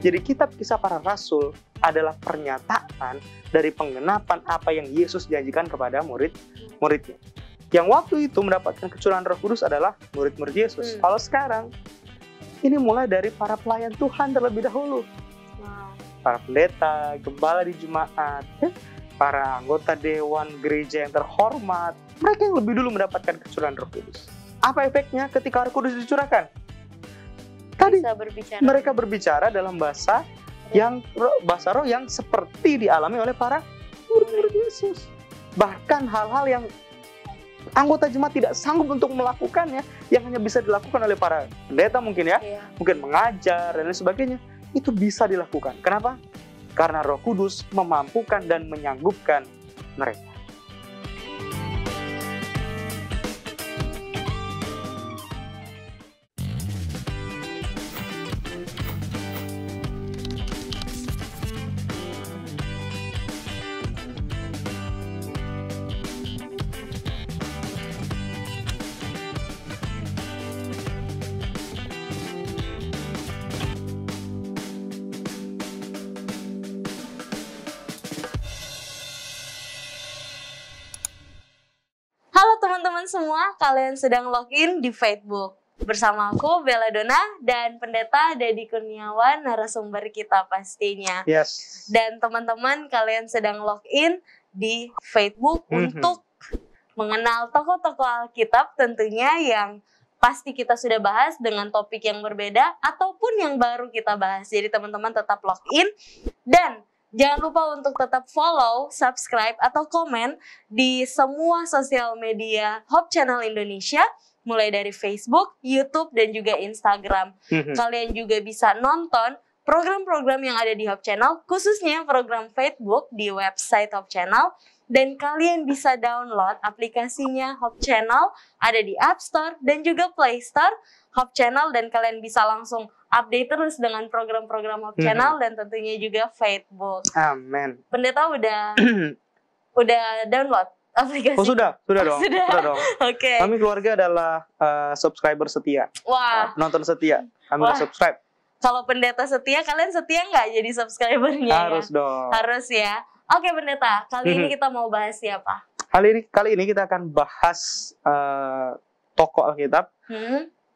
Jadi kitab Kisah Para Rasul adalah pernyataan dari penggenapan apa yang Yesus janjikan kepada murid-muridnya. Yang waktu itu mendapatkan kecurahan Roh Kudus adalah murid-murid Yesus. Kalau sekarang, ini mulai dari para pelayan Tuhan terlebih dahulu. Para pendeta, gembala di jemaat, para anggota dewan gereja yang terhormat. Mereka yang lebih dulu mendapatkan kecurahan Roh Kudus. Apa efeknya ketika Roh Kudus dicurahkan? Tadi mereka berbicara dalam bahasa roh yang seperti dialami oleh para murid-murid Yesus. Bahkan hal-hal yang anggota jemaat tidak sanggup untuk melakukannya, yang hanya bisa dilakukan oleh para pendeta mungkin ya, mungkin mengajar dan lain sebagainya, itu bisa dilakukan. Kenapa? Karena Roh Kudus memampukan dan menyanggupkan mereka. Teman-teman semua, kalian sedang login di Facebook bersama aku Bella Dona dan Pendeta Dedi Kurniawan, narasumber kita pastinya. Yes. Dan teman-teman, kalian sedang login di Facebook untuk mengenal tokoh-tokoh Alkitab tentunya yang pasti kita sudah bahas dengan topik yang berbeda ataupun yang baru kita bahas. Jadi teman-teman tetap login dan jangan lupa untuk tetap follow, subscribe, atau komen di semua sosial media Hope Channel Indonesia, mulai dari Facebook, YouTube, dan juga Instagram. Kalian juga bisa nonton program-program yang ada di Hope Channel, khususnya program Facebook di website Hope Channel, dan kalian bisa download aplikasinya Hope Channel, ada di App Store dan juga Play Store Hope Channel, dan kalian bisa langsung update terus dengan program-program Hope Channel dan tentunya juga Facebook. Amin. Pendeta udah download aplikasi? Oh sudah dong. Oke. Okay. Kami keluarga adalah subscriber setia. Wah. Penonton setia. Kami udah subscribe. Kalau pendeta setia, kalian setia nggak jadi subscribernya? Harus dong. Harus ya. Oke pendeta, kali ini kita mau bahas siapa? Kali ini kita akan bahas tokoh Alkitab.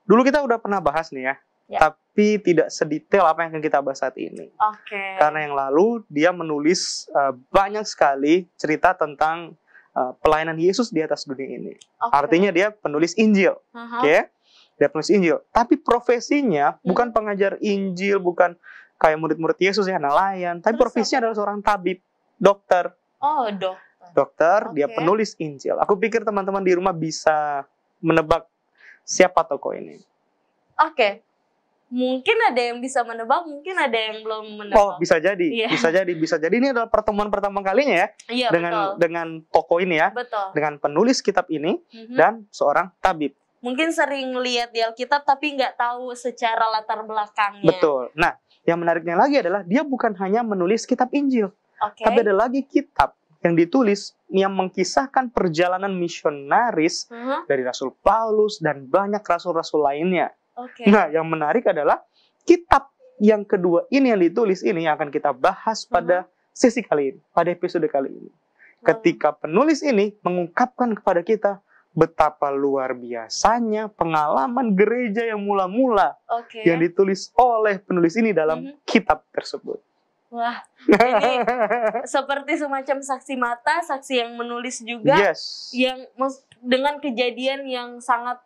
Dulu kita udah pernah bahas nih ya. Tapi tidak sedetail apa yang akan kita bahas saat ini. Karena yang lalu dia menulis banyak sekali cerita tentang pelayanan Yesus di atas dunia ini. Artinya dia penulis Injil. Dia penulis Injil. Tapi profesinya bukan pengajar Injil, bukan kayak murid-murid Yesus ya, nelayan. Tapi profesinya adalah seorang tabib, dokter. Oh, dokter. Dokter, dia penulis Injil. Aku pikir teman-teman di rumah bisa menebak siapa tokoh ini. Mungkin ada yang bisa menebak, mungkin ada yang belum menebak. Oh, bisa jadi. Bisa jadi ini adalah pertemuan pertama kalinya ya. Dengan tokoh ini ya. Betul. Dengan penulis kitab ini dan seorang tabib. Mungkin sering lihat di Alkitab tapi nggak tahu secara latar belakangnya. Betul. Nah, yang menariknya lagi adalah dia bukan hanya menulis kitab Injil. Tapi ada lagi kitab yang ditulis yang mengkisahkan perjalanan misionaris dari Rasul Paulus dan banyak rasul-rasul lainnya. Nah, yang menarik adalah kitab yang kedua ini yang ditulis ini yang akan kita bahas pada sesi kali ini, pada episode kali ini. Ketika penulis ini mengungkapkan kepada kita betapa luar biasanya pengalaman gereja yang mula-mula yang ditulis oleh penulis ini dalam kitab tersebut. Wah, ini seperti semacam saksi mata, saksi yang menulis juga, yang dengan kejadian yang sangat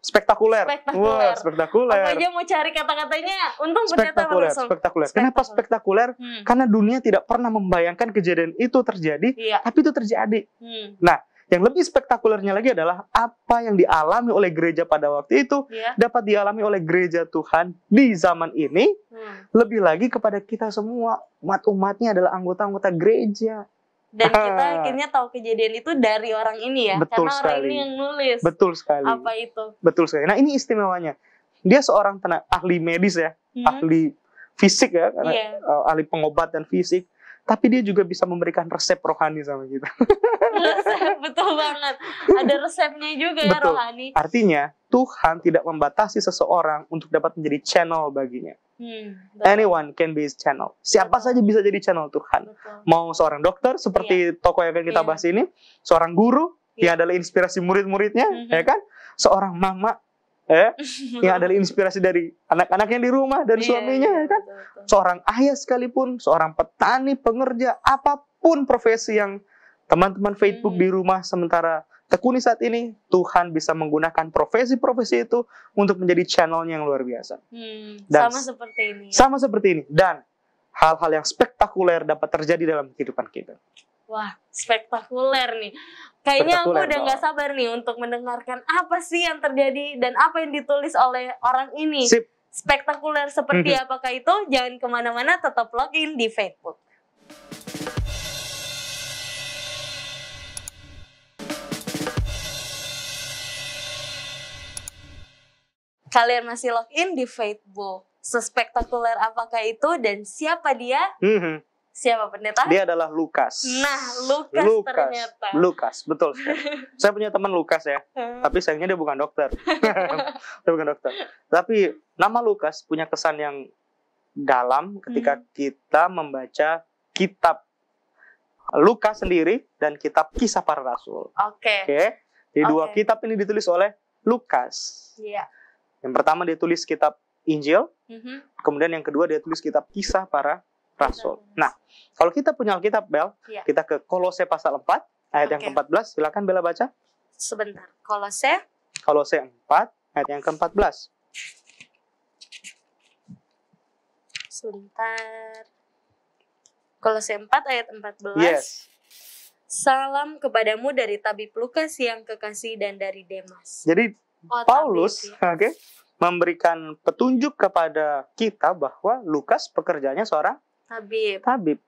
spektakuler. Wah, spektakuler. Apa aja mau cari kata-katanya, untung pendeta langsung. Spektakuler. Kenapa spektakuler? Karena dunia tidak pernah membayangkan kejadian itu terjadi, tapi itu terjadi. Nah, yang lebih spektakulernya lagi adalah apa yang dialami oleh gereja pada waktu itu dapat dialami oleh gereja Tuhan di zaman ini. Lebih lagi kepada kita semua, umat-umatnya adalah anggota-anggota gereja. Dan kita akhirnya tahu kejadian itu dari orang ini ya. Betul karena sekali. Orang ini yang nulis. Betul sekali. Apa itu? Betul sekali. Nah, ini istimewanya. Dia seorang ahli medis ya, ahli fisik ya, ahli pengobatan fisik. tapi dia juga bisa memberikan resep rohani sama kita. Resep, betul banget. Ada resepnya juga ya, Betul. rohani. Artinya, Tuhan tidak membatasi seseorang untuk dapat menjadi channel baginya. Betul. Anyone can be his channel. Siapa Betul. saja bisa jadi channel Tuhan. Betul. Mau seorang dokter seperti tokoh yang akan kita Iya. bahas ini, seorang guru Iya. yang adalah inspirasi murid-muridnya, Mhm. ya kan? Seorang mama yang adalah inspirasi dari anak-anak yang di rumah dan Iya, suaminya, iya, ya kan? betul. Seorang ayah sekalipun, seorang petani, pengerja, apapun profesi yang teman-teman Facebook di rumah sementara tekuni saat ini, Tuhan bisa menggunakan profesi-profesi itu untuk menjadi channelnya yang luar biasa. Dan Sama seperti ini. Sama seperti ini. Dan hal-hal yang spektakuler dapat terjadi dalam kehidupan kita. Wah, spektakuler nih. Kayaknya aku Spektakuler, udah gak sabar nih untuk mendengarkan apa sih yang terjadi dan apa yang ditulis oleh orang ini. Sip. Spektakuler seperti apakah itu? Jangan kemana-mana, tetap login di Facebook. Kalian masih login di Facebook. Sespektakuler apakah itu dan siapa dia? Siapa pendeta? Dia adalah Lukas. Nah, Lukas ternyata. Lukas, betul sekali. Saya punya teman Lukas ya, tapi sayangnya dia bukan dokter. Dia bukan dokter. Tapi nama Lukas punya kesan yang dalam ketika kita membaca kitab Lukas sendiri dan kitab Kisah Para Rasul. Oke. Jadi dua kitab ini ditulis oleh Lukas. Iya. Yang pertama dia tulis kitab Injil, kemudian yang kedua dia tulis kitab Kisah Para Rasul. Nah, kalau kita punya Alkitab, Bel, kita ke Kolose pasal 4, ayat yang ke-14. Silakan Bella baca. Sebentar. Kolose 4, ayat yang ke-14. Sebentar. Kolose 4 ayat 14. Yes. Salam kepadamu dari tabib Lukas yang kekasih dan dari Demas. Jadi Paulus, tabib, memberikan petunjuk kepada kita bahwa Lukas pekerjaannya seorang tabib.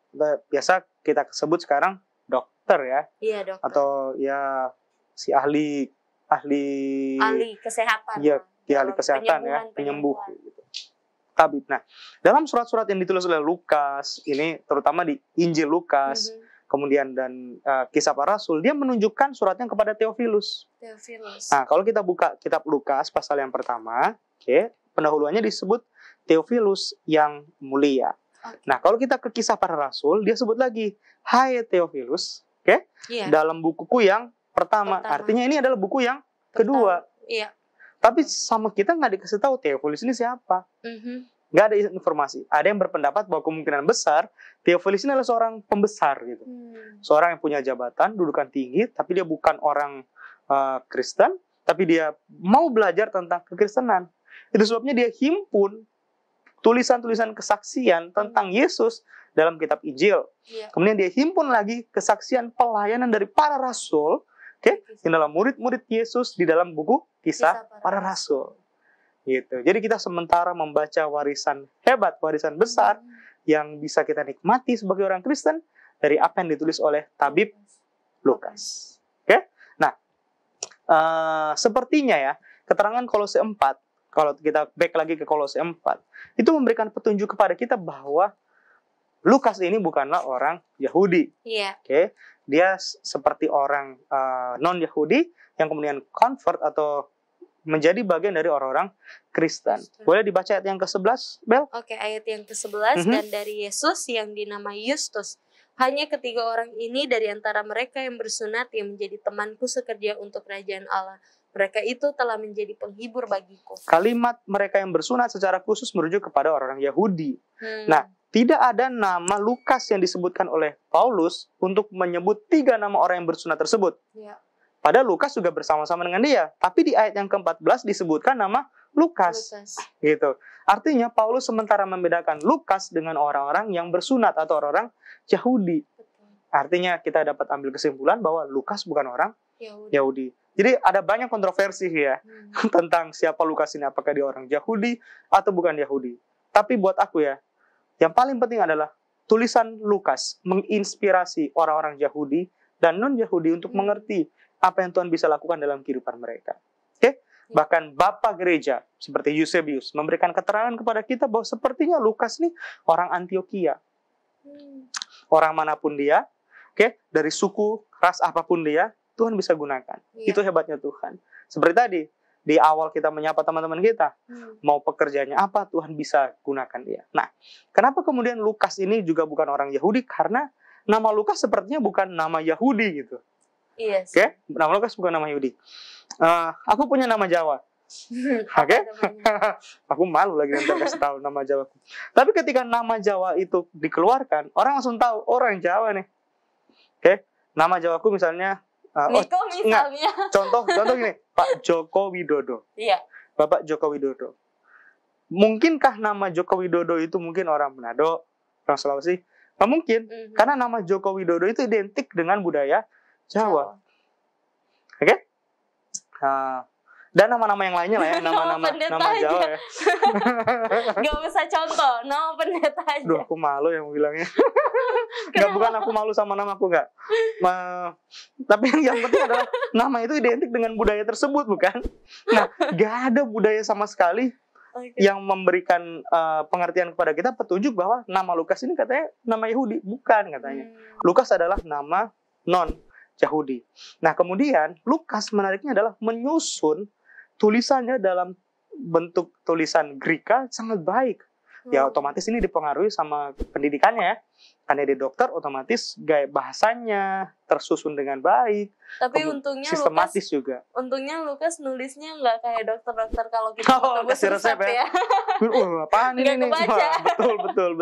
Biasa kita sebut sekarang dokter ya. Iya, dokter. Atau ya si ahli kesehatan. Iya, ahli kesehatan ya, penyembuh gitu. Tabib. Nah, dalam surat-surat yang ditulis oleh Lukas, ini terutama di Injil Lukas, kemudian dan Kisah Para Rasul, dia menunjukkan suratnya kepada Theophilus. Nah, kalau kita buka kitab Lukas pasal yang pertama, pendahuluannya disebut Theophilus yang mulia. Nah, kalau kita ke Kisah Para Rasul, dia sebut lagi, hai Theophilus, dalam bukuku yang pertama. Artinya ini adalah buku yang kedua. Iya. Tapi sama kita nggak dikasih tahu Theophilus ini siapa. Nggak ada informasi. Ada yang berpendapat bahwa kemungkinan besar Theophilus ini adalah seorang pembesar gitu. Seorang yang punya jabatan, dudukan tinggi, tapi dia bukan orang Kristen, tapi dia mau belajar tentang kekristenan. Itu sebabnya dia himpun tulisan-tulisan kesaksian tentang Yesus dalam kitab Injil. Kemudian dia himpun lagi kesaksian pelayanan dari para rasul, yang dalam murid-murid Yesus di dalam buku Kisah Para Rasul. Gitu. Jadi kita sementara membaca warisan hebat, warisan besar yang bisa kita nikmati sebagai orang Kristen dari apa yang ditulis oleh tabib Lukas. Nah, sepertinya ya, keterangan Kolose 4, kalau kita back lagi ke Kolose 4, itu memberikan petunjuk kepada kita bahwa Lukas ini bukanlah orang Yahudi. Dia seperti orang non-Yahudi yang kemudian convert atau menjadi bagian dari orang-orang Kristen. Boleh dibaca ayat yang ke-11, Bel? Oke, ayat yang ke-11. Dan dari Yesus yang dinamai Yustus, hanya ketiga orang ini dari antara mereka yang bersunat yang menjadi temanku sekerja untuk kerajaan Allah. Mereka itu telah menjadi penghibur bagiku. Kalimat mereka yang bersunat secara khusus merujuk kepada orang Yahudi. Nah, tidak ada nama Lukas yang disebutkan oleh Paulus untuk menyebut 3 nama orang yang bersunat tersebut. Padahal Lukas juga bersama-sama dengan dia. Tapi di ayat yang ke-14 disebutkan nama Lukas. Gitu. Artinya Paulus sementara membedakan Lukas dengan orang-orang yang bersunat atau orang-orang Yahudi. Artinya kita dapat ambil kesimpulan bahwa Lukas bukan orang Yahudi. Jadi ada banyak kontroversi ya tentang siapa Lukas ini. Apakah dia orang Yahudi atau bukan Yahudi. Tapi buat aku ya, yang paling penting adalah tulisan Lukas menginspirasi orang-orang Yahudi dan non-Yahudi untuk mengerti apa yang Tuhan bisa lakukan dalam kehidupan mereka. Bahkan Bapak Gereja seperti Eusebius memberikan keterangan kepada kita bahwa sepertinya Lukas nih orang Antioquia. orang manapun dia, oke, dari suku, ras apapun dia, Tuhan bisa gunakan. Iya. Itu hebatnya Tuhan. Seperti tadi, di awal kita menyapa teman-teman kita, mau pekerjaannya apa, Tuhan bisa gunakan dia. Nah, kenapa kemudian Lukas ini juga bukan orang Yahudi? Karena nama Lukas sepertinya bukan nama Yahudi gitu. Iya sih. Oke, nama Lukas bukan nama Yahudi. Aku punya nama Jawa. Oke, aku malu lagi nanti kasih tahu nama Jawaku. Tapi ketika nama Jawa itu dikeluarkan, orang langsung tahu orang Jawa nih. Oke, nama Jawaku misalnya, Niko misalnya. contoh gini, Pak Joko Widodo. Iya. Bapak Joko Widodo. Mungkinkah nama Joko Widodo itu mungkin orang Manado, orang Sulawesi? Nggak mungkin, karena nama Joko Widodo itu identik dengan budaya Jawa. Oke? Dan nama-nama yang lainnya lah ya, nama Jawa ya. Gak usah contoh, nama pendeta aja. Duh, aku malu yang bilangnya. Nggak, bukan aku malu sama namaku, nggak. Tapi yang penting adalah nama itu identik dengan budaya tersebut, bukan? Nah, nggak ada budaya sama sekali yang memberikan pengertian kepada kita, petunjuk bahwa nama Lukas ini katanya nama Yahudi. Bukan katanya. Lukas adalah nama non-Yahudi. Nah, kemudian Lukas menariknya adalah menyusun tulisannya dalam bentuk tulisan Greka sangat baik. Ya otomatis ini dipengaruhi sama pendidikannya ya. Karena dia dokter, otomatis gaya bahasanya tersusun dengan baik. Tapi untungnya sistematis Lukas, juga. Untungnya Lukas nulisnya nggak kayak dokter-dokter kalau kita kasih resep ya. Apaan ini nih? Betul.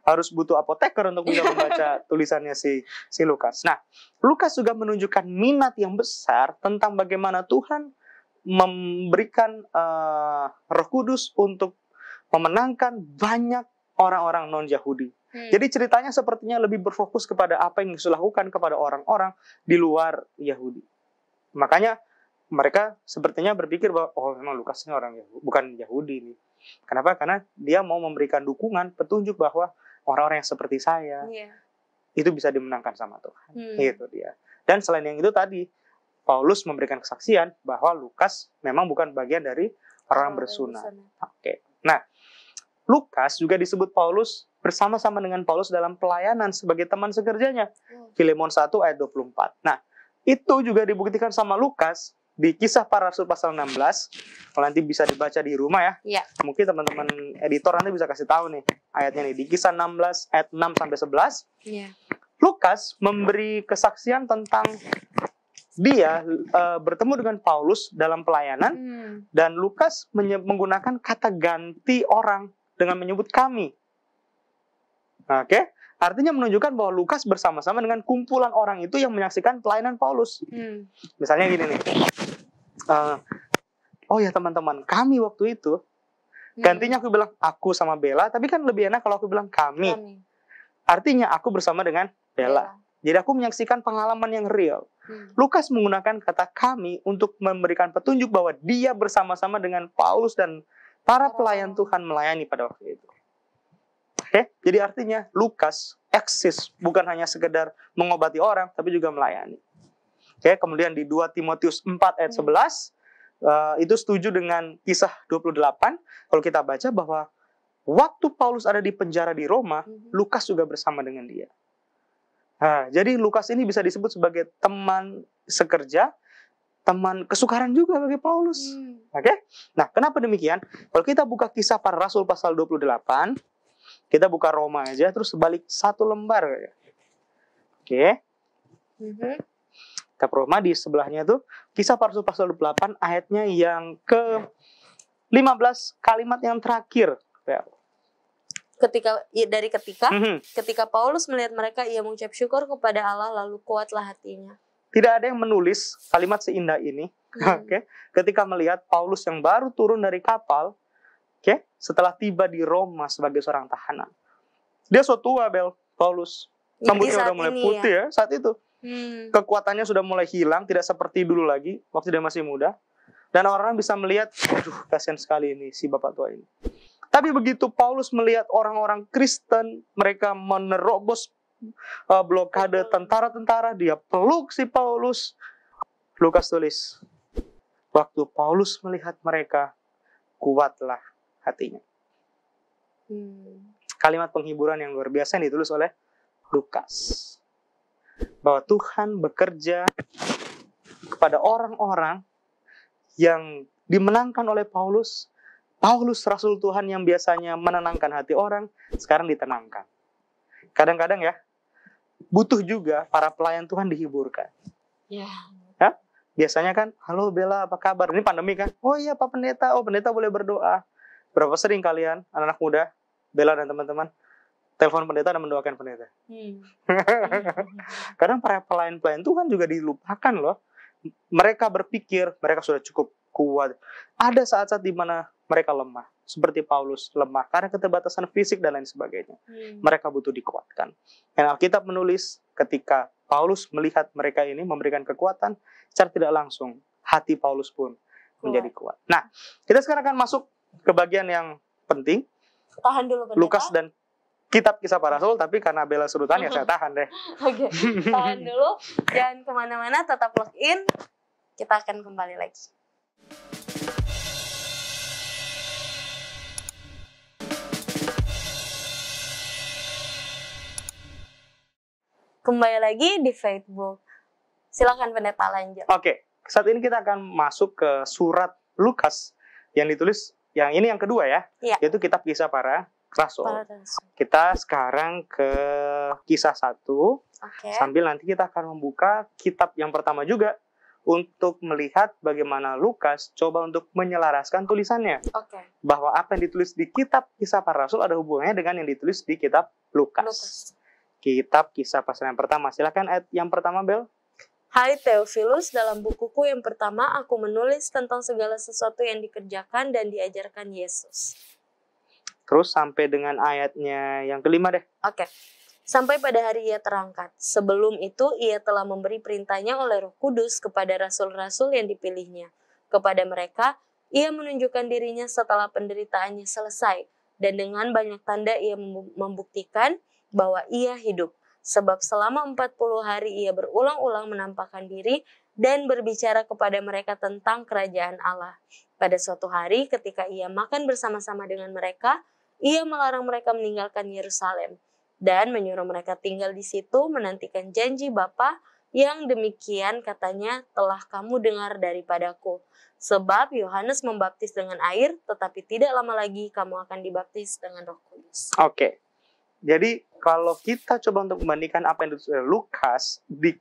Harus butuh apoteker untuk bisa membaca tulisannya si Lukas. Nah, Lukas juga menunjukkan minat yang besar tentang bagaimana Tuhan memberikan Roh Kudus untuk memenangkan banyak orang-orang non-Yahudi. Jadi ceritanya sepertinya lebih berfokus kepada apa yang Yesus lakukan kepada orang-orang di luar Yahudi. Makanya mereka sepertinya berpikir bahwa memang Lukas ini orang Yahudi, bukan Yahudi nih. Kenapa? Karena dia mau memberikan dukungan, petunjuk bahwa orang-orang yang seperti saya itu bisa dimenangkan sama Tuhan. Itu dia. Dan selain yang itu tadi, Paulus memberikan kesaksian bahwa Lukas memang bukan bagian dari orang bersunat. Oke. Nah, Lukas juga disebut Paulus bersama-sama dengan Paulus dalam pelayanan sebagai teman sekerjanya. Filemon 1 ayat 24. Nah, itu juga dibuktikan sama Lukas di Kisah Para Rasul pasal 16. Kalau nanti bisa dibaca di rumah ya. Mungkin teman-teman editor nanti bisa kasih tahu nih ayatnya nih. Di Kisah 16 ayat 6 sampai 11. Lukas memberi kesaksian tentang dia bertemu dengan Paulus dalam pelayanan, dan Lukas menggunakan kata ganti orang dengan menyebut kami. Oke, artinya menunjukkan bahwa Lukas bersama-sama dengan kumpulan orang itu yang menyaksikan pelayanan Paulus. Misalnya gini nih, oh ya teman-teman, kami waktu itu, gantinya aku bilang aku sama Bella, tapi kan lebih enak kalau aku bilang kami. Artinya aku bersama dengan Bella. Jadi aku menyaksikan pengalaman yang real. Lukas menggunakan kata kami untuk memberikan petunjuk bahwa dia bersama-sama dengan Paulus dan para pelayan Tuhan melayani pada waktu itu. Oke, jadi artinya Lukas eksis bukan hanya sekedar mengobati orang, tapi juga melayani. Oke, kemudian di 2 Timotius 4 ayat 11, itu setuju dengan Kisah 28. Kalau kita baca bahwa waktu Paulus ada di penjara di Roma, Lukas juga bersama dengan dia. Nah, jadi Lukas ini bisa disebut sebagai teman sekerja, teman kesukaran juga bagi Paulus. Oke? Nah, kenapa demikian? Kalau kita buka Kisah Para Rasul pasal 28, kita buka Roma aja, terus balik 1 lembar. Oke? Kita Roma di sebelahnya tuh, Kisah Para Rasul pasal 28, ayatnya yang ke-15, kalimat yang terakhir. Ketika Paulus melihat mereka, ia mengucap syukur kepada Allah, lalu kuatlah hatinya. Tidak ada yang menulis kalimat seindah ini. Ketika melihat Paulus yang baru turun dari kapal, setelah tiba di Roma sebagai seorang tahanan. Dia so tua, Paulus. Rambutnya udah mulai putih ya saat itu. Kekuatannya sudah mulai hilang, tidak seperti dulu lagi waktu dia masih muda. Dan orang-orang bisa melihat, aduh kasihan sekali ini si bapak tua ini. Tapi begitu Paulus melihat orang-orang Kristen, mereka menerobos blokade tentara-tentara, dia peluk si Paulus. Lukas tulis, waktu Paulus melihat mereka, kuatlah hatinya. Kalimat penghiburan yang luar biasa yang ditulis oleh Lukas. Bahwa Tuhan bekerja kepada orang-orang yang dimenangkan oleh Paulus. Paulus Rasul Tuhan yang biasanya menenangkan hati orang, sekarang ditenangkan. Kadang-kadang ya, butuh juga para pelayan Tuhan dihiburkan. Ya. Ya, biasanya kan, halo Bella, apa kabar? Ini pandemi kan? Oh iya Pak Pendeta, oh pendeta boleh berdoa. Berapa sering kalian, anak-anak muda, Bella dan teman-teman, telepon pendeta dan mendoakan pendeta? Kadang para pelayan-pelayan Tuhan juga dilupakan loh. Mereka berpikir mereka sudah cukup kuat. Ada saat-saat di mana mereka lemah. Seperti Paulus lemah karena keterbatasan fisik dan lain sebagainya. Mereka butuh dikuatkan. Dan Alkitab menulis ketika Paulus melihat mereka ini memberikan kekuatan, secara tidak langsung hati Paulus pun menjadi kuat. Nah, kita sekarang akan masuk ke bagian yang penting. Tahan dulu pendeta. Lukas dan Kitab Kisah Para Rasul, tapi karena Bella surutan ya saya tahan deh. Oke, tahan dulu. Jangan kemana-mana, tetap login. Kita akan kembali lagi. Kembali lagi di Facebook. Silakan pendeta lanjut. Oke, saat ini kita akan masuk ke surat Lukas yang ditulis, yang ini yang kedua ya, yaitu Kitab Kisah Para Rasul. Kita sekarang ke kisah 1, sambil nanti kita akan membuka kitab yang pertama juga untuk melihat bagaimana Lukas coba untuk menyelaraskan tulisannya. Bahwa apa yang ditulis di Kitab Kisah Para Rasul ada hubungannya dengan yang ditulis di Kitab Lukas. Kitab Kisah pasal yang pertama. Silakan ayat yang pertama, Bel. Hai Theophilus, dalam bukuku yang pertama aku menulis tentang segala sesuatu yang dikerjakan dan diajarkan Yesus. Terus sampai dengan ayatnya yang kelima deh. Sampai pada hari ia terangkat. Sebelum itu ia telah memberi perintahnya oleh Roh Kudus kepada rasul-rasul yang dipilihnya. Kepada mereka, ia menunjukkan dirinya setelah penderitaannya selesai. Dan dengan banyak tanda ia membuktikan bahwa ia hidup. Sebab selama 40 hari ia berulang-ulang menampakkan diri dan berbicara kepada mereka tentang kerajaan Allah. Pada suatu hari ketika ia makan bersama-sama dengan mereka, ia melarang mereka meninggalkan Yerusalem dan menyuruh mereka tinggal di situ menantikan janji Bapa yang demikian katanya telah kamu dengar daripadaku. Sebab Yohanes membaptis dengan air, tetapi tidak lama lagi kamu akan dibaptis dengan Roh Kudus. Jadi kalau kita coba untuk membandingkan apa yang ditulis oleh Lukas di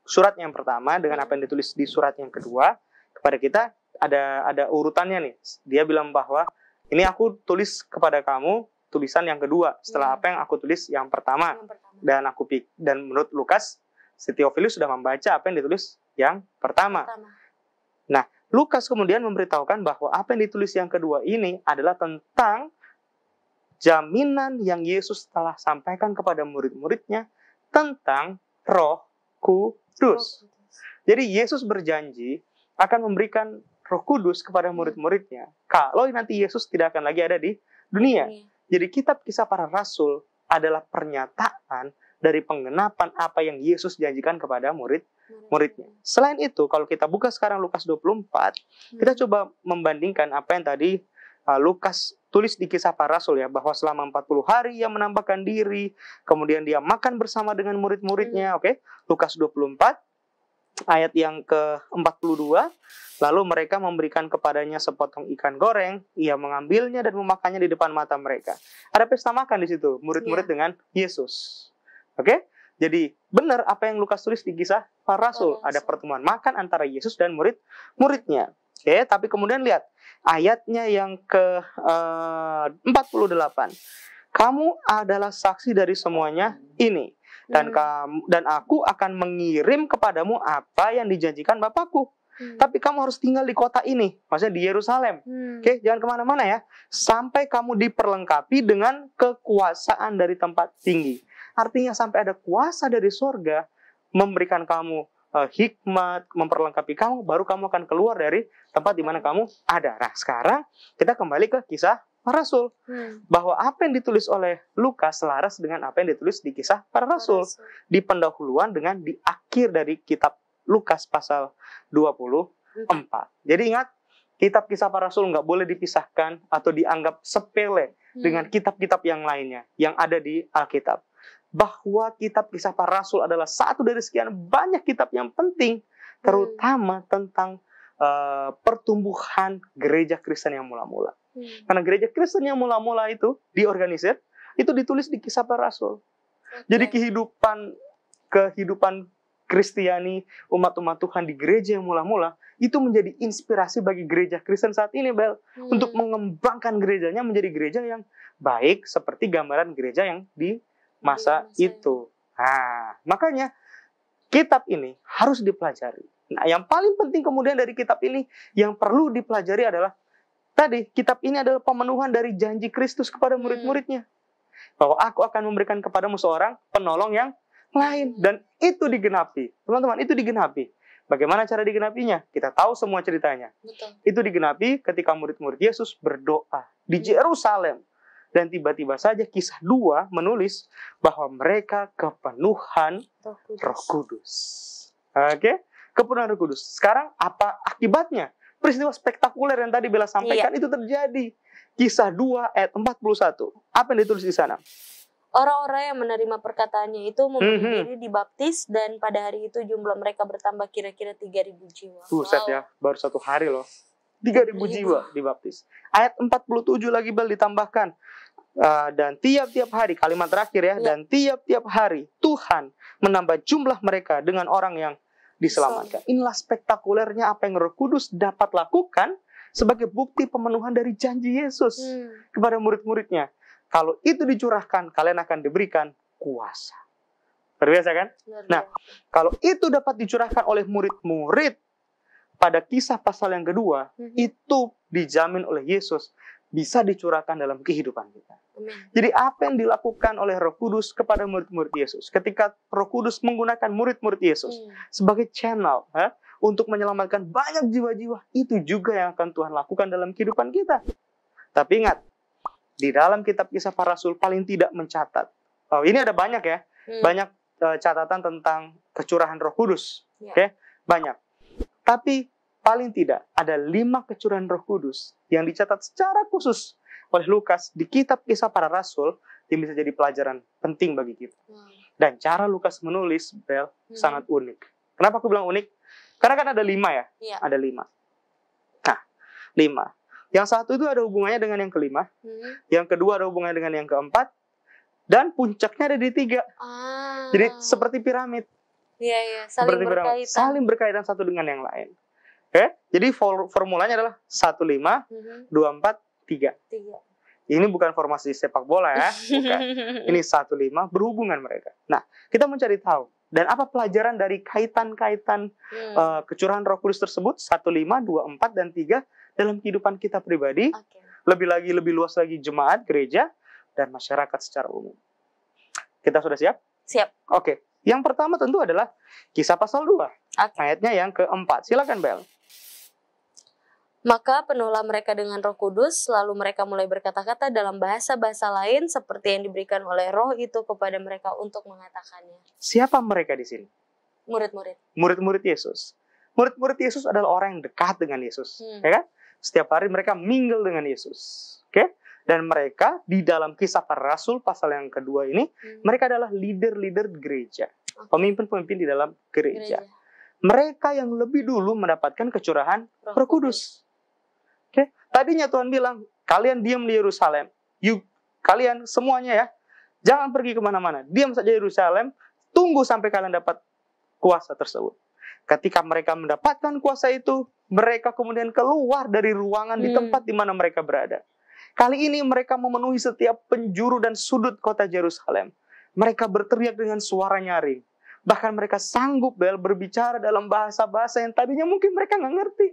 surat yang pertama dengan apa yang ditulis di surat yang kedua, kepada kita ada urutannya nih. Dia bilang bahwa ini aku tulis kepada kamu tulisan yang kedua setelah apa yang aku tulis yang pertama. Dan menurut Lukas, si Theophilus sudah membaca apa yang ditulis yang pertama. Nah, Lukas kemudian memberitahukan bahwa apa yang ditulis yang kedua ini adalah tentang jaminan yang Yesus telah sampaikan kepada murid-muridnya tentang Roh Kudus. Jadi Yesus berjanji akan memberikan Roh Kudus kepada murid-muridnya kalau nanti Yesus tidak akan lagi ada di dunia. Jadi Kitab Kisah Para Rasul adalah pernyataan dari penggenapan apa yang Yesus janjikan kepada murid-muridnya. Selain itu, kalau kita buka sekarang Lukas 24, kita coba membandingkan apa yang tadi Lukas tulis di Kisah Para Rasul ya, bahwa selama 40 hari ia menampakkan diri, kemudian dia makan bersama dengan murid-muridnya. Lukas 24 ayat yang ke-42, lalu mereka memberikan kepadanya sepotong ikan goreng, ia mengambilnya dan memakannya di depan mata mereka. Ada pesta makan di situ, murid-murid dengan Yesus. Jadi benar apa yang Lukas tulis di Kisah Para Rasul, ada pertemuan makan antara Yesus dan murid-muridnya. Tapi kemudian lihat ayatnya yang ke-48. Kamu adalah saksi dari semuanya ini. Dan aku akan mengirim kepadamu apa yang dijanjikan Bapakku. Tapi kamu harus tinggal di kota ini. Maksudnya di Yerusalem. Jangan kemana-mana ya. Sampai kamu diperlengkapi dengan kekuasaan dari tempat tinggi. Artinya sampai ada kuasa dari surga memberikan kamu hikmat, memperlengkapi kamu, baru kamu akan keluar dari tempat di mana kamu ada. Nah, sekarang kita kembali ke Kisah Para Rasul. Bahwa apa yang ditulis oleh Lukas selaras dengan apa yang ditulis di Kisah Para Rasul. Di pendahuluan dengan di akhir dari kitab Lukas pasal 24. Jadi ingat, kitab Kisah Para Rasul nggak boleh dipisahkan atau dianggap sepele dengan kitab-kitab yang lainnya yang ada di Alkitab. bahwa kitab Kisah Para Rasul adalah satu dari sekian banyak kitab yang penting, terutama tentang pertumbuhan gereja Kristen yang mula-mula. Karena gereja Kristen yang mula-mula itu diorganisir, itu ditulis di Kisah Para Rasul. Jadi kehidupan Kristiani, umat-umat Tuhan di gereja yang mula-mula, itu menjadi inspirasi bagi gereja Kristen saat ini, Bel. Untuk mengembangkan gerejanya menjadi gereja yang baik, seperti gambaran gereja yang di masa itu. Nah, makanya kitab ini harus dipelajari. Nah, yang paling penting kemudian dari kitab ini, yang perlu dipelajari adalah, tadi, kitab ini adalah pemenuhan dari janji Kristus kepada murid-muridnya. Bahwa aku akan memberikan kepadamu seorang penolong yang lain. Dan itu digenapi. Teman-teman, itu digenapi. Bagaimana cara digenapinya? Kita tahu semua ceritanya. Betul. Itu digenapi ketika murid-murid Yesus berdoa di Yerusalem. Dan tiba-tiba saja Kisah 2 menulis bahwa mereka kepenuhan Roh Kudus. Oke? Kepenuhan Roh Kudus. Sekarang apa akibatnya? Peristiwa spektakuler yang tadi Bella sampaikan itu terjadi. Kisah 2 ayat 41. Apa yang ditulis di sana? Orang-orang yang menerima perkataannya itu memberi diri dibaptis, dan pada hari itu jumlah mereka bertambah kira-kira 3.000 jiwa. Buset ya, baru 1 hari loh. 3.000 jiwa dibaptis. Ayat 47 lagi Bel ditambahkan. Dan tiap-tiap hari, kalimat terakhir ya, dan tiap-tiap hari Tuhan menambah jumlah mereka dengan orang yang diselamatkan. Inilah spektakulernya apa yang Roh Kudus dapat lakukan sebagai bukti pemenuhan dari janji Yesus kepada murid-muridnya. Kalau itu dicurahkan, kalian akan diberikan kuasa. Berbiasa kan? Nah, kalau itu dapat dicurahkan oleh murid-murid pada Kisah pasal yang kedua, itu dijamin oleh Yesus bisa dicurahkan dalam kehidupan kita. Jadi apa yang dilakukan oleh Roh Kudus kepada murid-murid Yesus, ketika Roh Kudus menggunakan murid-murid Yesus sebagai channel untuk menyelamatkan banyak jiwa-jiwa, itu juga yang akan Tuhan lakukan dalam kehidupan kita. Tapi ingat, di dalam kitab Kisah Para Rasul paling tidak mencatat. Ini ada banyak ya, banyak catatan tentang kecurahan Roh Kudus. Oke, banyak. Tapi paling tidak ada 5 kecurahan Roh Kudus yang dicatat secara khusus oleh Lukas di kitab Kisah Para Rasul yang bisa jadi pelajaran penting bagi kita. Dan cara Lukas menulis, Bel, sangat unik. Kenapa aku bilang unik? Karena kan ada 5 ya, ada 5. Nah, 5. Yang satu itu ada hubungannya dengan yang kelima, yang kedua ada hubungannya dengan yang keempat, dan puncaknya ada di 3. Jadi seperti piramid. Saling berkaitan satu dengan yang lain. Oke? Jadi formulanya adalah 15, 24, 3. Ini bukan formasi sepak bola ya, bukan. Ini 15 berhubungan mereka. Nah, kita mencari tahu. Dan apa pelajaran dari kaitan-kaitan kecurahan Roh Kudus tersebut? 15, 24, dan 3 dalam kehidupan kita pribadi, lebih luas lagi jemaat, gereja, dan masyarakat secara umum. Kita sudah siap? Siap. Oke. Yang pertama tentu adalah Kisah pasal 2. Ayatnya yang keempat. Silakan, Bel. Maka penuhlah mereka dengan Roh Kudus, lalu mereka mulai berkata-kata dalam bahasa-bahasa lain seperti yang diberikan oleh Roh itu kepada mereka untuk mengatakannya. Siapa mereka di sini? Murid-murid. Murid-murid Yesus. Murid-murid Yesus adalah orang yang dekat dengan Yesus, ya kan? Setiap hari mereka mingle dengan Yesus, oke? Dan mereka di dalam Kisah Para Rasul pasal yang kedua ini, mereka adalah leader-leader gereja, pemimpin-pemimpin di dalam gereja. Mereka yang lebih dulu mendapatkan kecurahan Roh Kudus. Oke? Tadinya Tuhan bilang, kalian diam di Yerusalem, kalian semuanya ya, jangan pergi kemana-mana, diam saja di Yerusalem, tunggu sampai kalian dapat kuasa tersebut. Ketika mereka mendapatkan kuasa itu, mereka kemudian keluar dari ruangan di tempat di mana mereka berada. Kali ini mereka memenuhi setiap penjuru dan sudut kota Yerusalem. Mereka berteriak dengan suara nyaring. Bahkan mereka sanggup berbicara dalam bahasa-bahasa yang tadinya mungkin mereka nggak ngerti.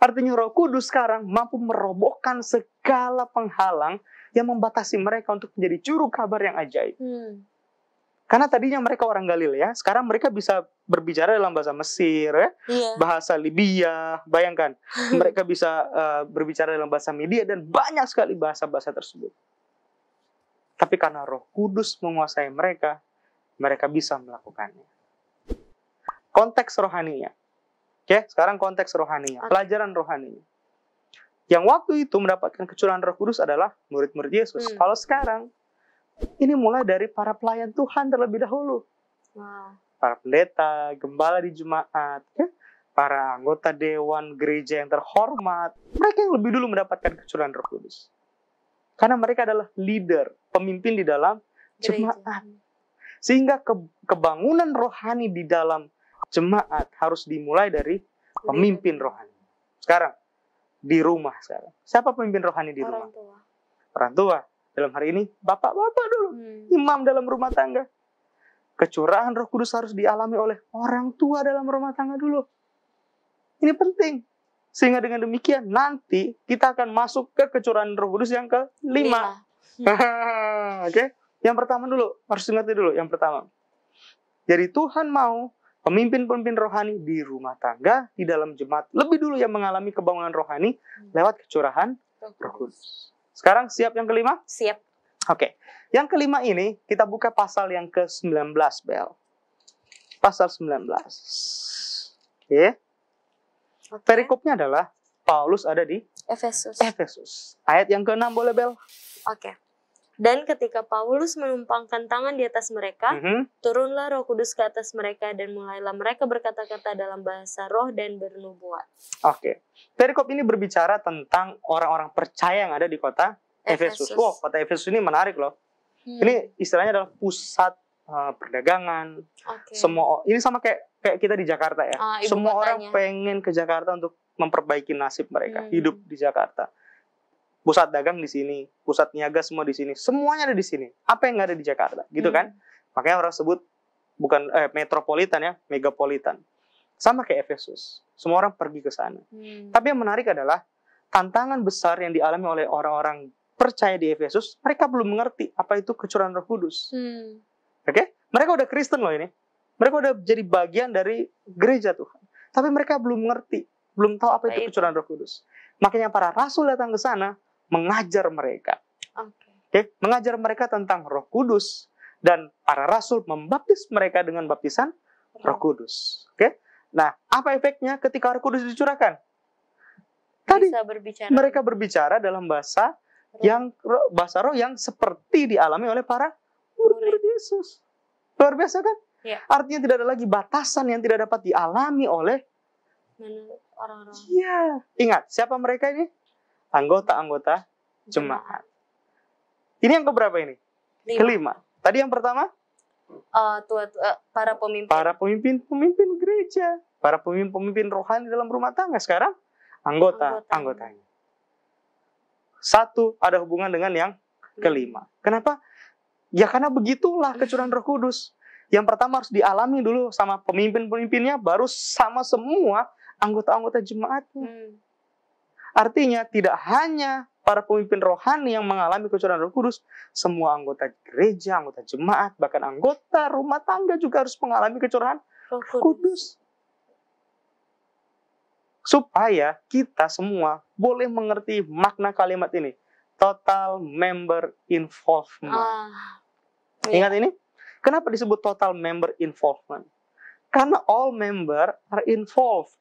Artinya Roh Kudus sekarang mampu merobohkan segala penghalang yang membatasi mereka untuk menjadi juru kabar yang ajaib. Karena tadinya mereka orang Galilea, sekarang mereka bisa berbicara dalam bahasa Mesir, bahasa Libya, bayangkan. Mereka bisa berbicara dalam bahasa Media dan banyak sekali bahasa-bahasa tersebut. Tapi karena Roh Kudus menguasai mereka, mereka bisa melakukannya. Konteks rohaninya. Oke, sekarang konteks rohaninya, pelajaran rohaninya. Yang waktu itu mendapatkan kecurahan Roh Kudus adalah murid-murid Yesus. Kalau sekarang, Ini mulai dari para pelayan Tuhan terlebih dahulu. Wow. Para pendeta, gembala di jemaat, ya, para anggota dewan gereja yang terhormat. Mereka yang lebih dulu mendapatkan kecurahan Roh Kudus. Karena mereka adalah leader, pemimpin di dalam jemaat. Sehingga kebangunan rohani di dalam jemaat harus dimulai dari pemimpin rohani. Sekarang, di rumah sekarang. Siapa pemimpin rohani di rumah? Orang tua. Orang tua. Dalam hari ini, bapak-bapak dulu. Imam dalam rumah tangga. Kecurahan Roh Kudus harus dialami oleh orang tua dalam rumah tangga dulu. Ini penting. Sehingga dengan demikian, nanti kita akan masuk ke kecurahan Roh Kudus yang ke-5. Oke? Yang pertama dulu, harus ingat dulu. Yang pertama. Jadi Tuhan mau pemimpin-pemimpin rohani di rumah tangga, di dalam jemaat, lebih dulu yang mengalami kebangunan rohani lewat kecurahan Roh Kudus. Sekarang siap yang kelima? Siap. Oke. Yang kelima ini, kita buka pasal yang ke-19, Bel. Pasal 19. Oke. Perikopnya adalah Paulus ada di Efesus. Ayat yang ke-6 boleh, Bel? Oke. Dan ketika Paulus menumpangkan tangan di atas mereka, turunlah Roh Kudus ke atas mereka dan mulailah mereka berkata-kata dalam bahasa roh dan bernubuat. Oke. Perikop ini berbicara tentang orang-orang percaya yang ada di kota Efesus. Wow, kota Efesus ini menarik loh. Ini istilahnya adalah pusat perdagangan. Semua ini sama kayak kita di Jakarta ya. Semua orang pengen ke Jakarta untuk memperbaiki nasib mereka, hidup di Jakarta. Pusat dagang di sini, pusat niaga semua di sini, semuanya ada di sini. Apa yang nggak ada di Jakarta, gitu kan? Makanya orang sebut bukan metropolitan ya, megapolitan. Sama kayak Efesus, semua orang pergi ke sana. Tapi yang menarik adalah tantangan besar yang dialami oleh orang-orang percaya di Efesus, mereka belum mengerti apa itu kecurahan Roh Kudus. Oke? Mereka udah Kristen loh ini, mereka udah jadi bagian dari gereja Tuhan. Tapi mereka belum mengerti, belum tahu apa itu kecurahan Roh Kudus. Makanya para rasul datang ke sana mengajar mereka. Oke, mengajar mereka tentang Roh Kudus dan para rasul membaptis mereka dengan baptisan Roh Kudus. Oke? Nah, apa efeknya ketika Roh Kudus dicurahkan? Tadi mereka berbicara dalam bahasa roh yang seperti dialami oleh para murid Yesus. Luar biasa kan? Ya. Artinya tidak ada lagi batasan yang tidak dapat dialami oleh orang-orang. Iya. Ingat, siapa mereka ini? Anggota-anggota jemaat. Ini yang keberapa ini? 5. Kelima. Tadi yang pertama? Para pemimpin. Para pemimpin gereja. Para pemimpin rohani dalam rumah tangga. Sekarang anggotanya. Satu ada hubungan dengan yang kelima. Kenapa? Ya karena begitulah kecurahan Roh Kudus. Yang pertama harus dialami dulu sama pemimpin-pemimpinnya, baru sama semua anggota-anggota jemaatnya. Artinya tidak hanya para pemimpin rohani yang mengalami kecurahan Roh Kudus, semua anggota gereja, anggota jemaat, bahkan anggota rumah tangga juga harus mengalami kecurahan Roh Kudus. Supaya kita semua boleh mengerti makna kalimat ini. Total member involvement. Ingat ini? Kenapa disebut total member involvement? Karena all member are involved.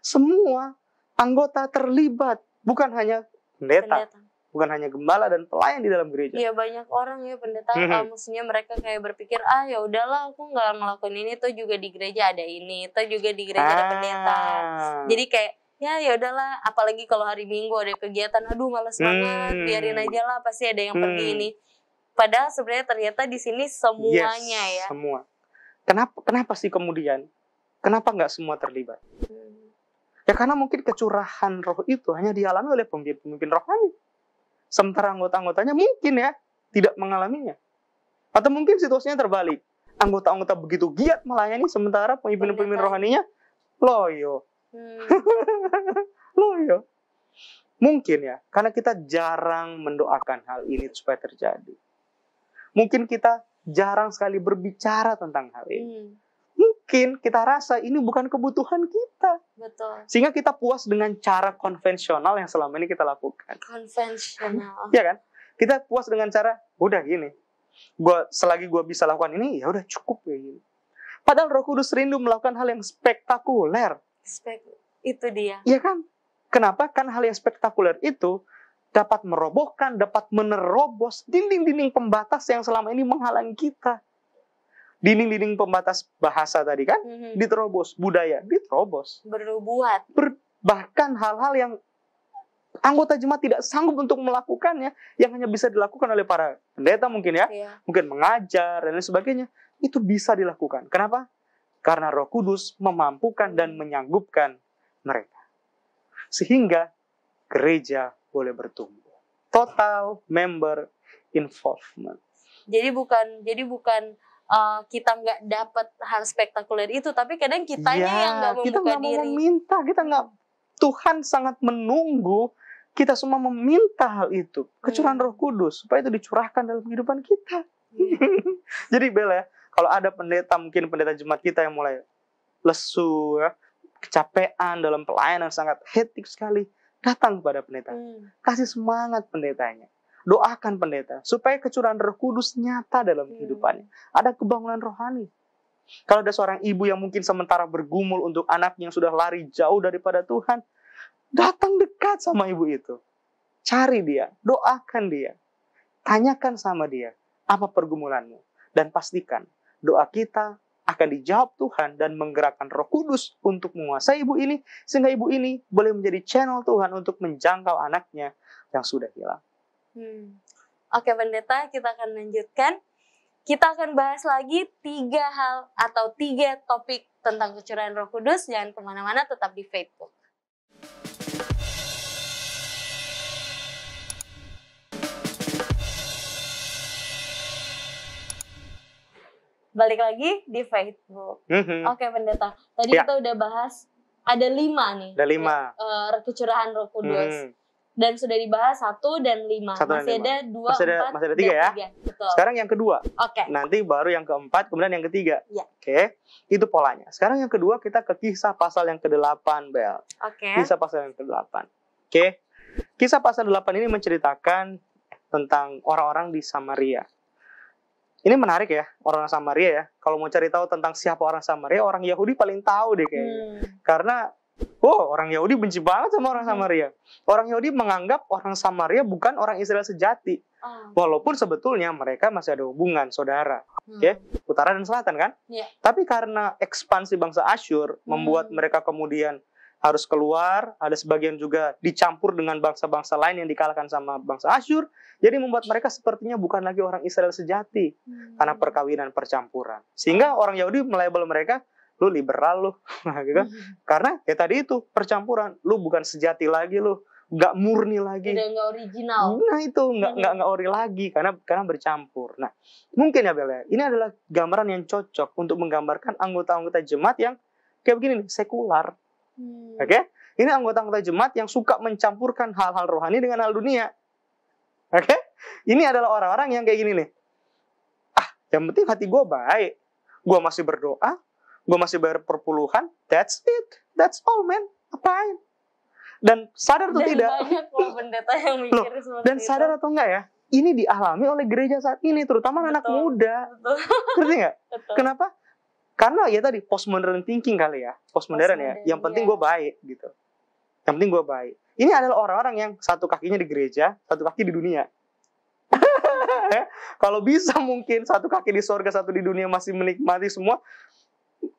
Semua anggota terlibat, bukan hanya pendeta, bukan hanya gembala dan pelayan di dalam gereja. Iya, banyak orang ya pendeta, maksudnya mereka kayak berpikir, ya udahlah aku nggak ngelakuin ini, tuh juga di gereja ada ini, tuh juga di gereja ada pendeta. Jadi kayak ya udahlah, apalagi kalau hari Minggu ada kegiatan, aduh malas banget, biarin aja lah, pasti ada yang pergi ini. Padahal sebenarnya ternyata di sini semuanya ya. Semua. Kenapa sih kemudian? Kenapa nggak semua terlibat? Ya karena mungkin kecurahan roh itu hanya dialami oleh pemimpin rohani. Sementara anggota-anggotanya mungkin ya tidak mengalaminya. Atau mungkin situasinya terbalik. Anggota-anggota begitu giat melayani sementara pemimpin rohaninya loyo. Loyo. Mungkin ya, karena kita jarang mendoakan hal ini supaya terjadi. Mungkin kita jarang sekali berbicara tentang hal ini. Mungkin kita rasa ini bukan kebutuhan kita. Betul. Sehingga kita puas dengan cara konvensional yang selama ini kita lakukan. Konvensional. Iya kan? Kita puas dengan cara, udah gini. Selagi gue bisa lakukan ini, ya udah cukup kayak gini. Padahal Roh Kudus rindu melakukan hal yang spektakuler. Itu dia. Iya kan? Kenapa? Kan hal yang spektakuler itu dapat merobohkan, dapat menerobos dinding-dinding pembatas yang selama ini menghalangi kita. Dinding-dinding pembatas bahasa tadi kan diterobos, budaya diterobos. Bernubuat. Bahkan hal-hal yang anggota jemaat tidak sanggup untuk melakukannya, yang hanya bisa dilakukan oleh para pendeta mungkin ya, mungkin mengajar dan lain sebagainya, itu bisa dilakukan. Kenapa? Karena Roh Kudus memampukan dan menyanggupkan mereka. Sehingga gereja boleh bertumbuh. Total member involvement. Jadi bukan kita nggak dapat hal spektakuler itu, tapi kadang kitanya yang nggak membuka kita nggak diri. Mau meminta, kita nggak. Tuhan sangat menunggu kita semua meminta hal itu, kecurahan Roh Kudus, supaya itu dicurahkan dalam kehidupan kita. Jadi Bella ya, kalau ada pendeta, mungkin pendeta jemaat kita yang mulai lesu, ya, kecapean dalam pelayanan, sangat hektik sekali, datang kepada pendeta, kasih semangat pendetanya. Doakan pendeta supaya kecurahan Roh Kudus nyata dalam kehidupannya. Ada kebangunan rohani. Kalau ada seorang ibu yang mungkin sementara bergumul untuk anaknya yang sudah lari jauh daripada Tuhan, datang dekat sama ibu itu. Cari dia, doakan dia. Tanyakan sama dia, apa pergumulanmu? Dan pastikan doa kita akan dijawab Tuhan dan menggerakkan Roh Kudus untuk menguasai ibu ini, sehingga ibu ini boleh menjadi channel Tuhan untuk menjangkau anaknya yang sudah hilang. Oke pendeta, kita akan lanjutkan. Kita akan bahas lagi 3 hal atau 3 topik tentang kecurahan Roh Kudus. Jangan kemana-mana, tetap di Facebook. Balik lagi di Facebook. Oke pendeta, tadi kita udah bahas ada 5 nih. Ada 5 kecurahan Roh Kudus. Dan sudah dibahas 1 dan 5. Masih ada 2, 4, masih ada 3 ya. 3. Betul. Sekarang yang kedua. Oke. Nanti baru yang keempat, kemudian yang ketiga. Ya. Oke. Itu polanya. Sekarang yang kedua kita ke kisah pasal yang ke-8, Bel. Oke. Kisah pasal yang ke-8. Oke. Kisah pasal 8 ini menceritakan tentang orang-orang di Samaria. Ini menarik ya, orang Samaria ya. Kalau mau cari tahu tentang siapa orang Samaria, orang Yahudi paling tahu deh kayaknya. Karena orang Yahudi benci banget sama orang Samaria. Orang Yahudi menganggap orang Samaria bukan orang Israel sejati. Walaupun sebetulnya mereka masih ada hubungan saudara. Utara dan selatan kan? Tapi karena ekspansi bangsa Asyur membuat mereka kemudian harus keluar, ada sebagian juga dicampur dengan bangsa-bangsa lain yang dikalahkan sama bangsa Asyur. Jadi membuat mereka sepertinya bukan lagi orang Israel sejati karena perkawinan percampuran. Sehingga orang Yahudi melabel mereka, lu liberal lu, gitu. Karena ya tadi itu percampuran, lu bukan sejati lagi, lu nggak murni lagi, udah nggak original. Nah itu nggak ori lagi karena bercampur. Nah mungkin ya Bel, ini adalah gambaran yang cocok untuk menggambarkan anggota-anggota jemaat yang kayak begini nih, sekular. Oke? Ini anggota-anggota jemaat yang suka mencampurkan hal-hal rohani dengan hal dunia. Oke? Ini adalah orang-orang yang kayak gini nih. Yang penting hati gue baik, gue masih berdoa, gue masih bayar perpuluhan, that's it, that's all man, apain? Dan sadar atau tidak? Banyak loh pendeta yang mikir seperti dan sadar atau enggak ya? Ini dialami oleh gereja saat ini, terutama anak muda. Ngerti nggak? Kenapa? Karena ya tadi postmodern thinking kali ya, postmodern ya. Yang penting gue baik gitu. Yang penting gue baik. Ini adalah orang-orang yang satu kakinya di gereja, satu kaki di dunia. Kalau bisa mungkin satu kaki di sorga, satu di dunia, masih menikmati semua.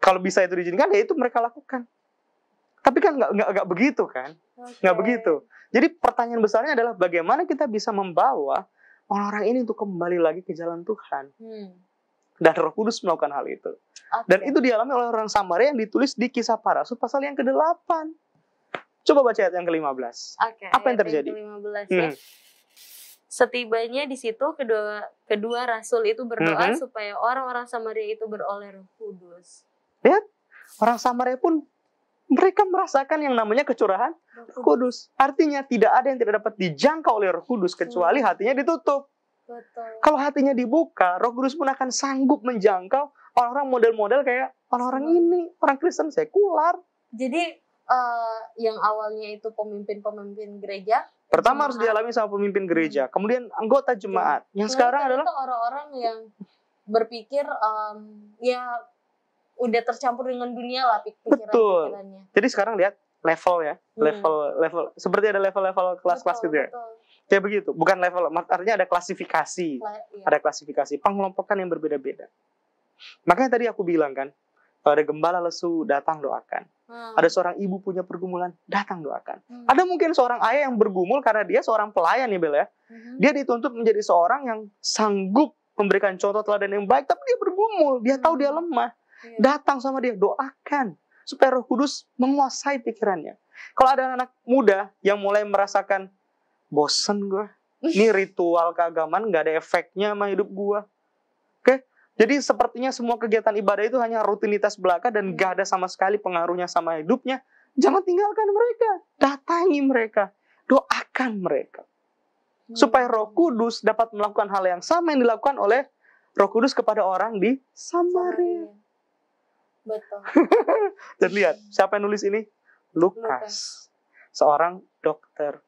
Kalau bisa itu diizinkan, ya itu mereka lakukan. Tapi kan nggak begitu kan? Nggak begitu. Jadi pertanyaan besarnya adalah bagaimana kita bisa membawa orang-orang ini untuk kembali lagi ke jalan Tuhan. Dan Roh Kudus melakukan hal itu. Dan itu dialami oleh orang Samaria yang ditulis di Kisah Para Rasul pasal yang ke-8. Coba baca ayat yang ke-15. Apa yang terjadi? Yang ke-15 ya. Setibanya di situ kedua rasul itu berdoa supaya orang-orang Samaria itu beroleh Roh Kudus. Lihat, orang Samaria pun mereka merasakan yang namanya kecurahan Roh Kudus. Artinya tidak ada yang tidak dapat dijangkau oleh Roh Kudus kecuali hatinya ditutup. Betul. Kalau hatinya dibuka, Roh Kudus pun akan sanggup menjangkau orang-orang model-model kayak orang-orang ini, orang Kristen sekular. Jadi yang awalnya itu pemimpin-pemimpin gereja, pertama harus dialami sama pemimpin gereja, kemudian anggota jemaat. Yang sekarang adalah orang-orang yang berpikir ya udah tercampur dengan dunia lah pikiran-pikirannya. Jadi sekarang lihat level ya, level seperti ada level-level kelas-kelas gitu ya. Kayak begitu, bukan level, artinya ada klasifikasi. Iya. Ada klasifikasi, pengelompokan yang berbeda-beda. Makanya tadi aku bilang kan, kalau ada gembala lesu, datang doakan. Ada seorang ibu punya pergumulan, datang doakan. Ada mungkin seorang ayah yang bergumul karena dia seorang pelayan nih Bel ya. Dia dituntut menjadi seorang yang sanggup memberikan contoh teladan yang baik, tapi dia bergumul, dia tahu dia lemah. Datang sama dia, doakan supaya Roh Kudus menguasai pikirannya. Kalau ada anak muda yang mulai merasakan bosen gue, ini ritual keagamaan gak ada efeknya sama hidup gue. Oke? Jadi sepertinya semua kegiatan ibadah itu hanya rutinitas belaka dan gak ada sama sekali pengaruhnya sama hidupnya. Jangan tinggalkan mereka, datangi mereka, doakan mereka. Supaya Roh Kudus dapat melakukan hal yang sama yang dilakukan oleh Roh Kudus kepada orang di Samaria. Betul. Dan lihat, siapa yang nulis ini? Lukas. Seorang dokter.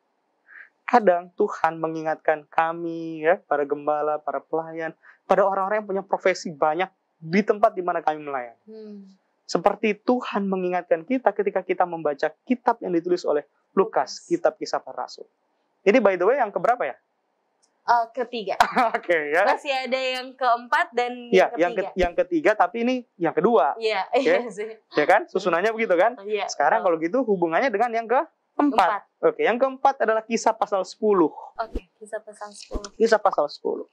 Kadang Tuhan mengingatkan kami, ya, para gembala, para pelayan, pada orang-orang yang punya profesi banyak di tempat di mana kami melayani. Seperti Tuhan mengingatkan kita ketika kita membaca kitab yang ditulis oleh Lukas, kitab Kisah Para Rasul. Ini by the way yang keberapa ya? Ketiga. Oke, ya. Masih ada yang keempat dan ya, yang ketiga. Yang ketiga, tapi ini yang kedua. Iya, iya sih. Ya kan? Susunannya begitu kan? Iya. Sekarang kalau gitu hubungannya dengan yang keempat. Oke, yang keempat adalah Kisah pasal 10. Oke, Kisah pasal 10. Kisah pasal 10.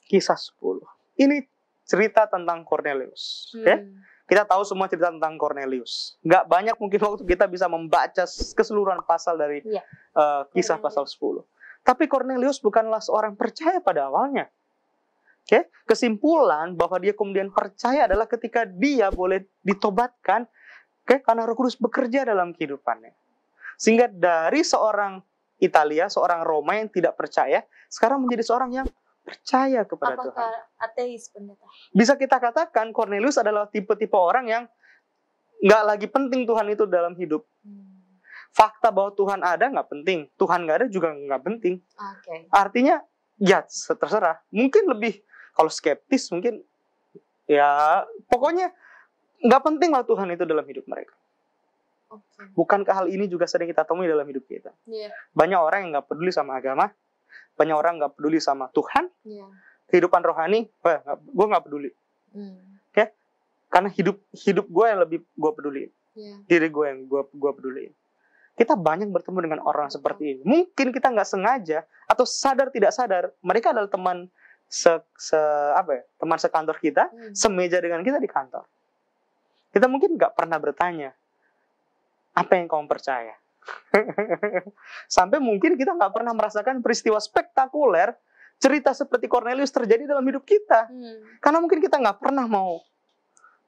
Kisah 10. Ini cerita tentang Cornelius. Oke? Kita tahu semua cerita tentang Cornelius. Nggak banyak mungkin waktu kita bisa membaca keseluruhan pasal dari Kisah pasal 10. Tapi Cornelius bukanlah seorang percaya pada awalnya. Oke? Kesimpulan bahwa dia kemudian percaya adalah ketika dia boleh ditobatkan, karena Roh Kudus bekerja dalam kehidupannya. Sehingga dari seorang Italia, seorang Roma yang tidak percaya, sekarang menjadi seorang yang percaya kepada Tuhan. Apakah ateis, pendeta? Bisa kita katakan Cornelius adalah tipe-tipe orang yang nggak lagi penting Tuhan itu dalam hidup. Fakta bahwa Tuhan ada nggak penting, Tuhan nggak ada juga nggak penting. Artinya ya terserah. Mungkin lebih kalau skeptis mungkin ya pokoknya nggak penting lah Tuhan itu dalam hidup mereka. Bukankah hal ini juga sering kita temui dalam hidup kita? Banyak orang yang nggak peduli sama agama, banyak orang nggak peduli sama Tuhan, kehidupan rohani, gue nggak peduli. Karena hidup gue yang lebih gue peduli, diri gue yang gue peduli. Kita banyak bertemu dengan orang seperti ini. Mungkin kita nggak sengaja atau sadar tidak sadar, mereka adalah teman teman sekantor kita, semeja dengan kita di kantor. Kita mungkin nggak pernah bertanya, apa yang kamu percaya? Sampai mungkin kita nggak pernah merasakan peristiwa spektakuler, cerita seperti Cornelius terjadi dalam hidup kita. Karena mungkin kita nggak pernah mau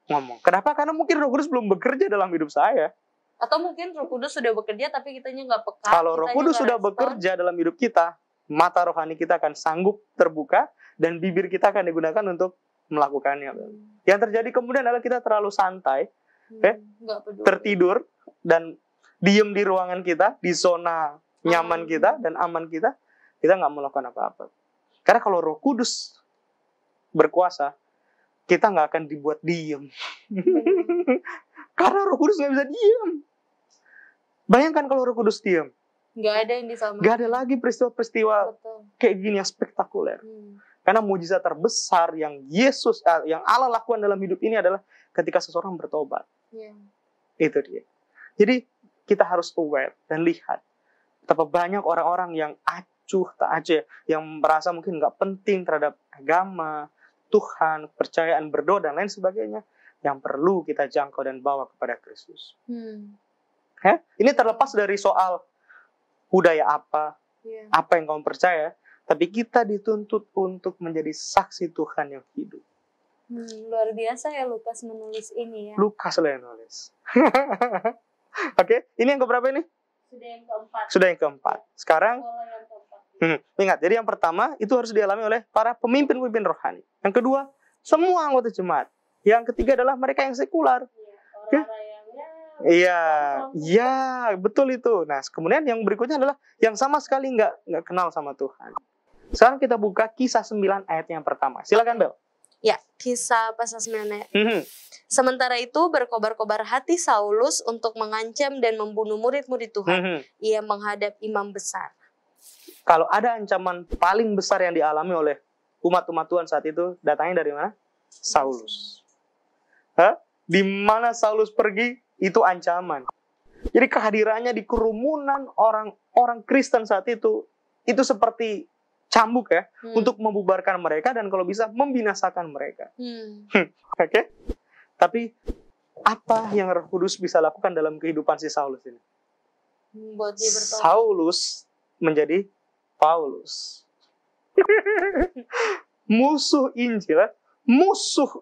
ngomong. Kenapa? Karena mungkin Roh Kudus belum bekerja dalam hidup saya. Atau mungkin Roh Kudus sudah bekerja tapi kitanya nggak peka. Kalau Roh Kudus sudah bekerja dalam hidup kita, mata rohani kita akan sanggup terbuka dan bibir kita akan digunakan untuk melakukannya. Yang terjadi kemudian adalah kita terlalu santai, tertidur dan diem di ruangan kita, di zona nyaman kita dan aman kita nggak melakukan apa-apa. Karena kalau Roh Kudus berkuasa, kita nggak akan dibuat diem. Karena Roh Kudus nggak bisa diem. Bayangkan kalau Roh Kudus diem. Nggak ada yang disamakan. Nggak ada lagi peristiwa-peristiwa kayak gini yang spektakuler. Karena mujizat terbesar yang yang Allah lakukan dalam hidup ini adalah ketika seseorang bertobat. Itu dia. Jadi kita harus aware dan lihat betapa banyak orang-orang yang acuh tak aja, yang merasa mungkin nggak penting terhadap agama, Tuhan, kepercayaan, berdoa dan lain sebagainya, yang perlu kita jangkau dan bawa kepada Kristus. Ini terlepas dari soal budaya apa yang kamu percaya, tapi kita dituntut untuk menjadi saksi Tuhan yang hidup. Luar biasa ya Lukas menulis ini ya. Lukas lah yang nulis. Oke, ini yang keberapa ini? Sudah yang keempat. Sekarang, ingat, jadi yang pertama itu harus dialami oleh para pemimpin-pemimpin rohani. Yang kedua, semua anggota jemaat. Yang ketiga adalah mereka yang sekular. Iya, betul itu. Nah, kemudian yang berikutnya adalah yang sama sekali nggak kenal sama Tuhan. Sekarang kita buka Kisah 9 ayat yang pertama. Silakan, Bel. Ya, Kisah pasal 9 ayat. Sementara itu berkobar-kobar hati Saulus untuk mengancam dan membunuh murid-murid Tuhan. Ia menghadap imam besar. Kalau ada ancaman paling besar yang dialami oleh umat-umat Tuhan saat itu, datangnya dari mana? Saulus. Di mana Saulus pergi, itu ancaman. Jadi kehadirannya di kerumunan orang Kristen saat itu seperti cambuk ya, untuk membubarkan mereka dan kalau bisa membinasakan mereka. Oke? Tapi apa yang Roh Kudus bisa lakukan dalam kehidupan si Saulus ini? Buat dia bertobat. Saulus menjadi Paulus. Musuh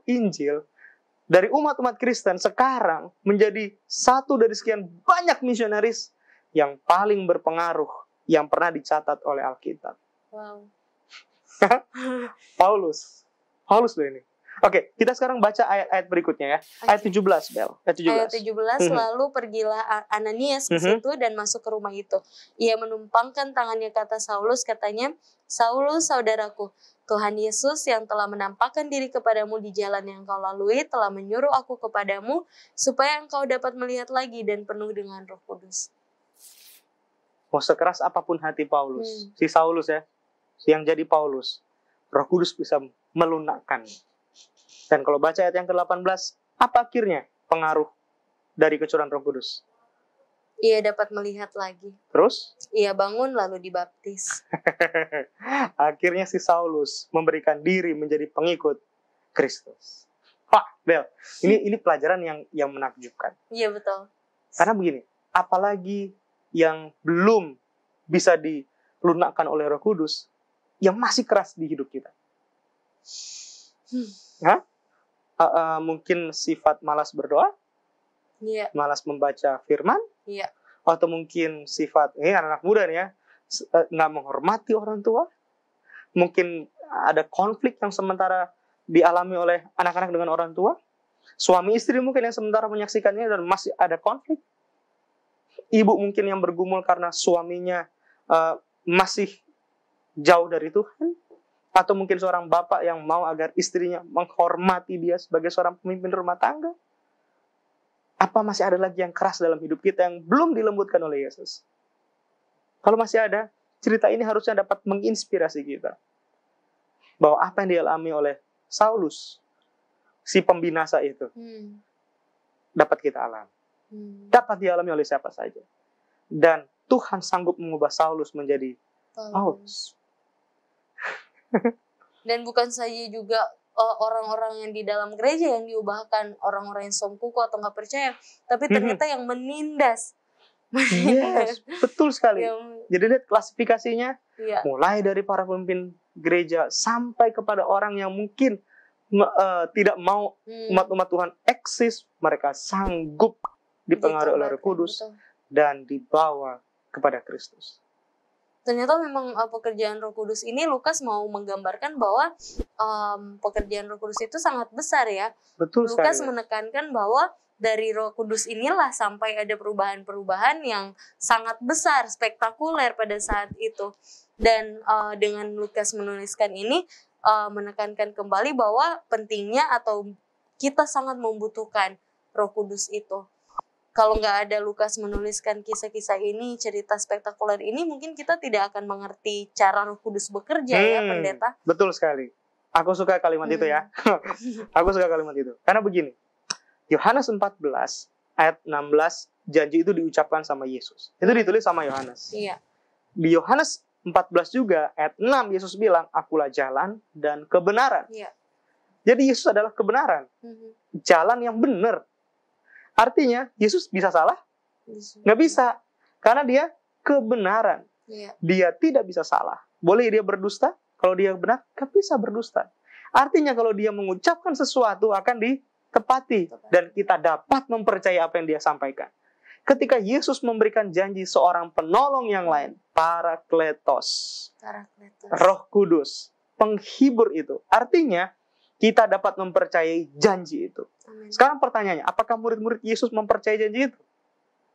Injil dari umat-umat Kristen sekarang menjadi satu dari sekian banyak misionaris yang paling berpengaruh yang pernah dicatat oleh Alkitab. Wow. Paulus loh ini. Oke, kita sekarang baca ayat-ayat berikutnya ya. Ayat 17, Bel. Ayat 17, lalu pergilah Ananias ke situ dan masuk ke rumah itu. Ia menumpangkan tangannya ke atas Saulus, katanya, Saulus, saudaraku, Tuhan Yesus yang telah menampakkan diri kepadamu di jalan yang kau lalui, telah menyuruh aku kepadamu, supaya engkau dapat melihat lagi dan penuh dengan Roh Kudus. Mau sekeras apapun hati Paulus, si Saulus ya, yang jadi Paulus, Roh Kudus bisa melunakkan. Dan kalau baca ayat yang ke-18, apa akhirnya pengaruh dari kecurahan Roh Kudus? Ia dapat melihat lagi. Terus? Ia bangun lalu dibaptis. Akhirnya si Saulus memberikan diri menjadi pengikut Kristus. Wah, Bel, ini pelajaran yang menakjubkan. Iya, betul. Karena begini, apalagi yang belum bisa dilunakkan oleh Roh Kudus, yang masih keras di hidup kita. Mungkin sifat malas berdoa, malas membaca firman, atau mungkin sifat ini anak muda nih ya, nggak menghormati orang tua, mungkin ada konflik yang sementara dialami oleh anak-anak dengan orang tua, suami istri mungkin yang sementara menyaksikannya dan masih ada konflik, ibu mungkin yang bergumul karena suaminya masih jauh dari Tuhan. Atau mungkin seorang bapak yang mau agar istrinya menghormati dia sebagai seorang pemimpin rumah tangga. Apa masih ada lagi yang keras dalam hidup kita yang belum dilembutkan oleh Yesus? Kalau masih ada, cerita ini harusnya dapat menginspirasi kita. Bahwa apa yang dialami oleh Saulus, si pembinasa itu, dapat kita alami. Dapat dialami oleh siapa saja. Dan Tuhan sanggup mengubah Saulus menjadi Paulus. Dan bukan saja juga orang-orang yang di dalam gereja yang diubahkan, orang-orang yang songkuku atau nggak percaya, tapi ternyata yang menindas. Yes, betul sekali. Jadi lihat klasifikasinya, mulai dari para pemimpin gereja sampai kepada orang yang mungkin tidak mau umat-umat Tuhan eksis, mereka sanggup dipengaruhi oleh Roh Kudus dan dibawa kepada Kristus. Ternyata memang pekerjaan Roh Kudus ini Lukas mau menggambarkan bahwa pekerjaan Roh Kudus itu sangat besar ya. Betul Lukas sekali. menekankan bahwa dari Roh Kudus inilah sampai ada perubahan-perubahan yang sangat besar, spektakuler pada saat itu. Dan dengan Lukas menuliskan ini menekankan kembali bahwa pentingnya atau kita sangat membutuhkan Roh Kudus itu. Kalau nggak ada Lukas menuliskan kisah-kisah ini, cerita spektakuler ini, mungkin kita tidak akan mengerti cara Roh Kudus bekerja ya, pendeta. Betul sekali. Aku suka kalimat itu ya. Aku suka kalimat itu. Karena begini, Yohanes 14 ayat 16, janji itu diucapkan sama Yesus. Itu ditulis sama Yohanes. Iya. Di Yohanes 14 juga ayat 6, Yesus bilang, akulah jalan dan kebenaran. Iya. Jadi Yesus adalah kebenaran. Jalan yang benar. Artinya, Yesus bisa salah? Nggak bisa. Karena dia kebenaran. Dia tidak bisa salah. Boleh dia berdusta? Kalau dia benar, nggak bisa berdusta. Artinya kalau dia mengucapkan sesuatu akan ditepati. Dan kita dapat mempercayai apa yang dia sampaikan. Ketika Yesus memberikan janji seorang penolong yang lain, Parakletos, Roh Kudus, penghibur itu. Artinya, kita dapat mempercayai janji itu. Amin. Sekarang pertanyaannya, apakah murid-murid Yesus mempercayai janji itu?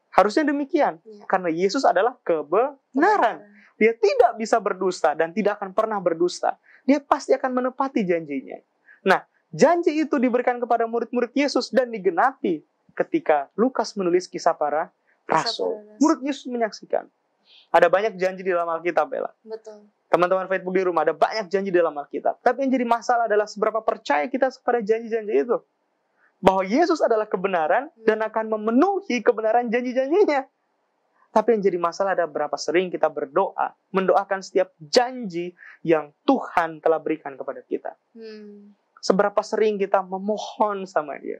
Harusnya demikian. Karena Yesus adalah kebenaran. Dia tidak bisa berdusta dan tidak akan pernah berdusta. Dia pasti akan menepati janjinya. Nah, janji itu diberikan kepada murid-murid Yesus dan digenapi ketika Lukas menulis kisah para rasul. Murid Yesus menyaksikan. Ada banyak janji di dalam Alkitab, Bella. Betul. Teman-teman Facebook di rumah, ada banyak janji di dalam Alkitab. Tapi yang jadi masalah adalah seberapa percaya kita kepada janji-janji itu. Bahwa Yesus adalah kebenaran dan akan memenuhi kebenaran janji-janjinya. Tapi yang jadi masalah ada berapa sering kita berdoa, mendoakan setiap janji yang Tuhan telah berikan kepada kita. Seberapa sering kita memohon sama Dia.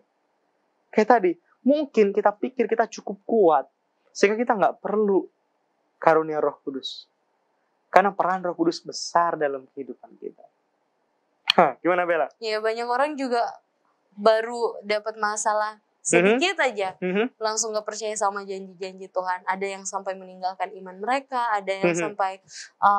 Kayak tadi, mungkin kita pikir kita cukup kuat, sehingga kita nggak perlu karunia Roh Kudus. Karena peran Roh Kudus besar dalam kehidupan kita. Gimana, Bella? Ya, banyak orang juga baru dapat masalah sedikit aja, langsung gak percaya sama janji-janji Tuhan. Ada yang sampai meninggalkan iman mereka, ada yang sampai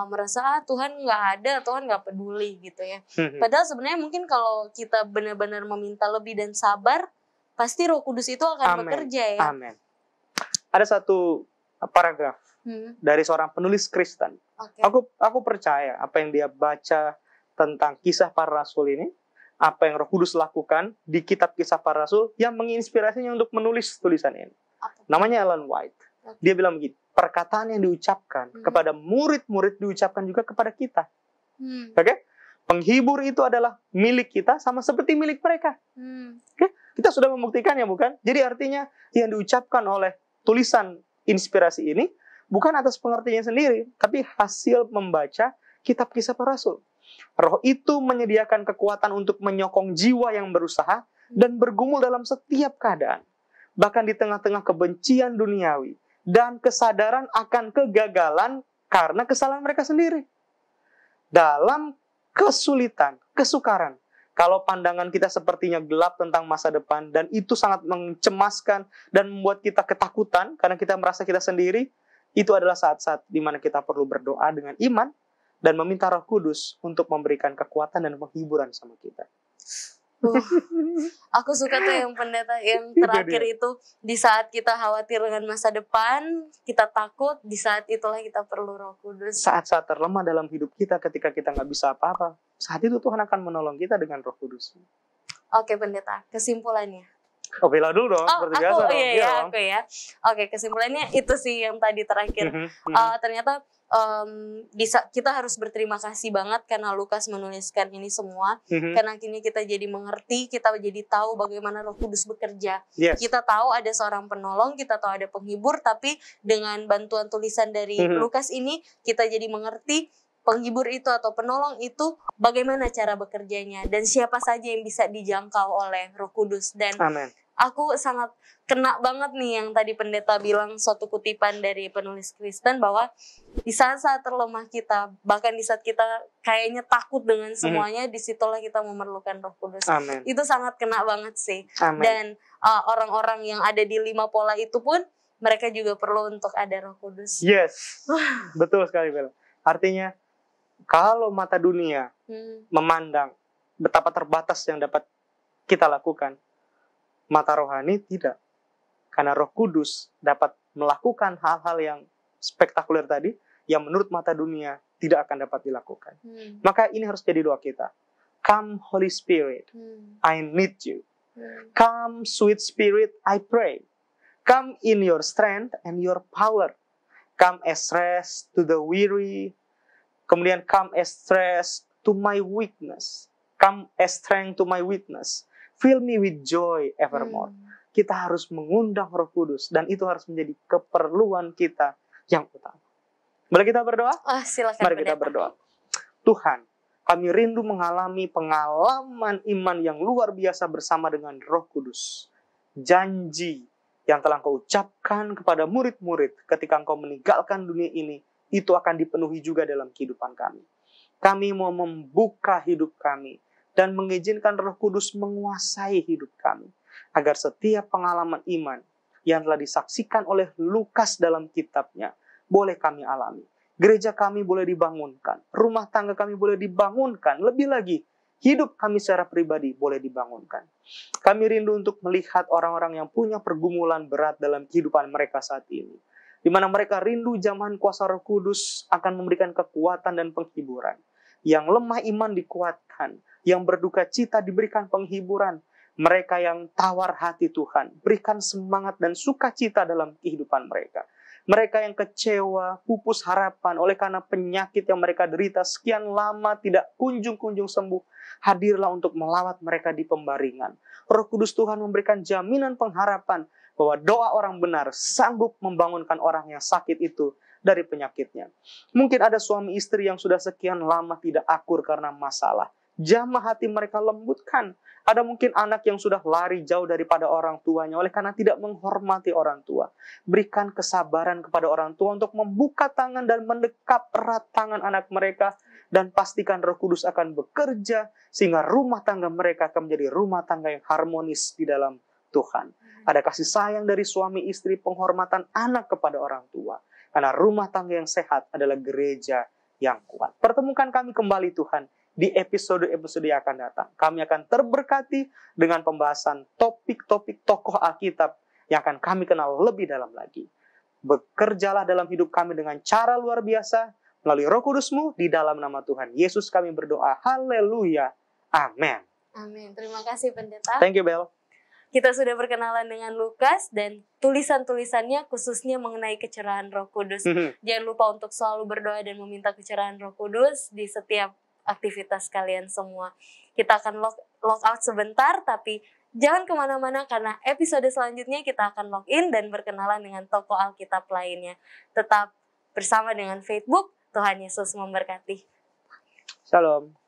merasa Tuhan gak ada, Tuhan gak peduli gitu ya. Padahal sebenarnya mungkin kalau kita benar-benar meminta lebih dan sabar, pasti Roh Kudus itu akan bekerja ya. Amin. Ada satu paragraf dari seorang penulis Kristen. Aku percaya apa yang dia baca tentang kisah para rasul ini, apa yang Roh Kudus lakukan di kitab Kisah Para Rasul yang menginspirasinya untuk menulis tulisan ini. Namanya Ellen White. Dia bilang begini, perkataan yang diucapkan kepada murid-murid diucapkan juga kepada kita. Oke? Penghibur itu adalah milik kita sama seperti milik mereka. Oke? Kita sudah membuktikannya, bukan? Jadi artinya yang diucapkan oleh tulisan inspirasi ini bukan atas pengertiannya sendiri, tapi hasil membaca kitab Kisah Para Rasul. Roh itu menyediakan kekuatan untuk menyokong jiwa yang berusaha dan bergumul dalam setiap keadaan. Bahkan di tengah-tengah kebencian duniawi dan kesadaran akan kegagalan karena kesalahan mereka sendiri. Dalam kesulitan, kesukaran, kalau pandangan kita sepertinya gelap tentang masa depan dan itu sangat mencemaskan dan membuat kita ketakutan karena kita merasa kita sendiri, itu adalah saat-saat di mana kita perlu berdoa dengan iman dan meminta Roh Kudus untuk memberikan kekuatan dan penghiburan sama kita. Aku suka tuh yang pendeta yang terakhir itu, di saat kita khawatir dengan masa depan, kita takut, di saat itulah kita perlu Roh Kudus. Saat-saat terlemah dalam hidup kita, ketika kita nggak bisa apa-apa, saat itu Tuhan akan menolong kita dengan Roh Kudus. Oke, pendeta, kesimpulannya. Oh, Bella dulu dong, seperti biasa dong. Iya, aku ya. Oke, kesimpulannya itu sih yang tadi terakhir. Ternyata kita harus berterima kasih banget karena Lukas menuliskan ini semua. Karena akhirnya kita jadi mengerti, kita jadi tahu bagaimana Roh Kudus bekerja. Kita tahu ada seorang penolong, kita tahu ada penghibur, tapi dengan bantuan tulisan dari Lukas ini, kita jadi mengerti penghibur itu atau penolong itu bagaimana cara bekerjanya dan siapa saja yang bisa dijangkau oleh Roh Kudus. Dan aku sangat kena banget nih yang tadi pendeta bilang, suatu kutipan dari penulis Kristen bahwa di saat-saat terlemah kita, bahkan di saat kita kayaknya takut dengan semuanya, disitulah kita memerlukan Roh Kudus. Itu sangat kena banget sih. Dan orang-orang yang ada di 5 pola itu pun mereka juga perlu untuk ada Roh Kudus. Yes, betul sekali Bella. Artinya kalau mata dunia memandang betapa terbatas yang dapat kita lakukan, mata rohani tidak. Karena Roh Kudus dapat melakukan hal-hal yang spektakuler tadi, yang menurut mata dunia tidak akan dapat dilakukan. Maka ini harus jadi doa kita. Come Holy Spirit, I need you. Come Sweet Spirit, I pray. Come in your strength and your power. Come as rest to the weary. Kemudian come as strength to my weakness. Come as strength to my weakness. Fill me with joy evermore. Kita harus mengundang Roh Kudus dan itu harus menjadi keperluan kita yang utama. Boleh kita berdoa? Silakan. Mari kita berdoa. Tuhan, kami rindu mengalami pengalaman iman yang luar biasa bersama dengan Roh Kudus. Janji yang telah Engkau ucapkan kepada murid-murid ketika Engkau meninggalkan dunia ini, itu akan dipenuhi juga dalam kehidupan kami. Kami mau membuka hidup kami dan mengizinkan Roh Kudus menguasai hidup kami, agar setiap pengalaman iman yang telah disaksikan oleh Lukas dalam kitabnya boleh kami alami. Gereja kami boleh dibangunkan, rumah tangga kami boleh dibangunkan, lebih lagi hidup kami secara pribadi boleh dibangunkan. Kami rindu untuk melihat orang-orang yang punya pergumulan berat dalam kehidupan mereka saat ini, di mana mereka rindu jamahan kuasa Roh Kudus akan memberikan kekuatan dan penghiburan. Yang lemah iman dikuatkan, yang berduka cita diberikan penghiburan. Mereka yang tawar hati Tuhan, berikan semangat dan sukacita dalam kehidupan mereka. Mereka yang kecewa, pupus harapan oleh karena penyakit yang mereka derita sekian lama tidak kunjung-kunjung sembuh. Hadirlah untuk melawat mereka di pembaringan. Roh Kudus Tuhan memberikan jaminan pengharapan bahwa doa orang benar sanggup membangunkan orang yang sakit itu dari penyakitnya. Mungkin ada suami istri yang sudah sekian lama tidak akur karena masalah. Jamah hati mereka lembutkan. Ada mungkin anak yang sudah lari jauh daripada orang tuanya oleh karena tidak menghormati orang tua. Berikan kesabaran kepada orang tua untuk membuka tangan dan mendekap erat tangan anak mereka. Dan pastikan Roh Kudus akan bekerja sehingga rumah tangga mereka akan menjadi rumah tangga yang harmonis di dalam Tuhan. Ada kasih sayang dari suami istri, penghormatan anak kepada orang tua. Karena rumah tangga yang sehat adalah gereja yang kuat. Pertemukan kami kembali Tuhan di episode-episode yang akan datang. Kami akan terberkati dengan pembahasan topik-topik tokoh Alkitab yang akan kami kenal lebih dalam lagi. Bekerjalah dalam hidup kami dengan cara luar biasa melalui Roh Kudus-Mu di dalam nama Tuhan Yesus kami berdoa. Haleluya. Amin. Amin. Terima kasih Pendeta. Thank you, Bel. Kita sudah berkenalan dengan Lukas dan tulisan-tulisannya khususnya mengenai kecerahan Roh Kudus. Jangan lupa untuk selalu berdoa dan meminta kecerahan Roh Kudus di setiap aktivitas kalian semua. Kita akan log out sebentar, tapi jangan kemana-mana karena episode selanjutnya kita akan log in dan berkenalan dengan tokoh Alkitab lainnya. Tetap bersama dengan Facebook. Tuhan Yesus memberkati. Shalom.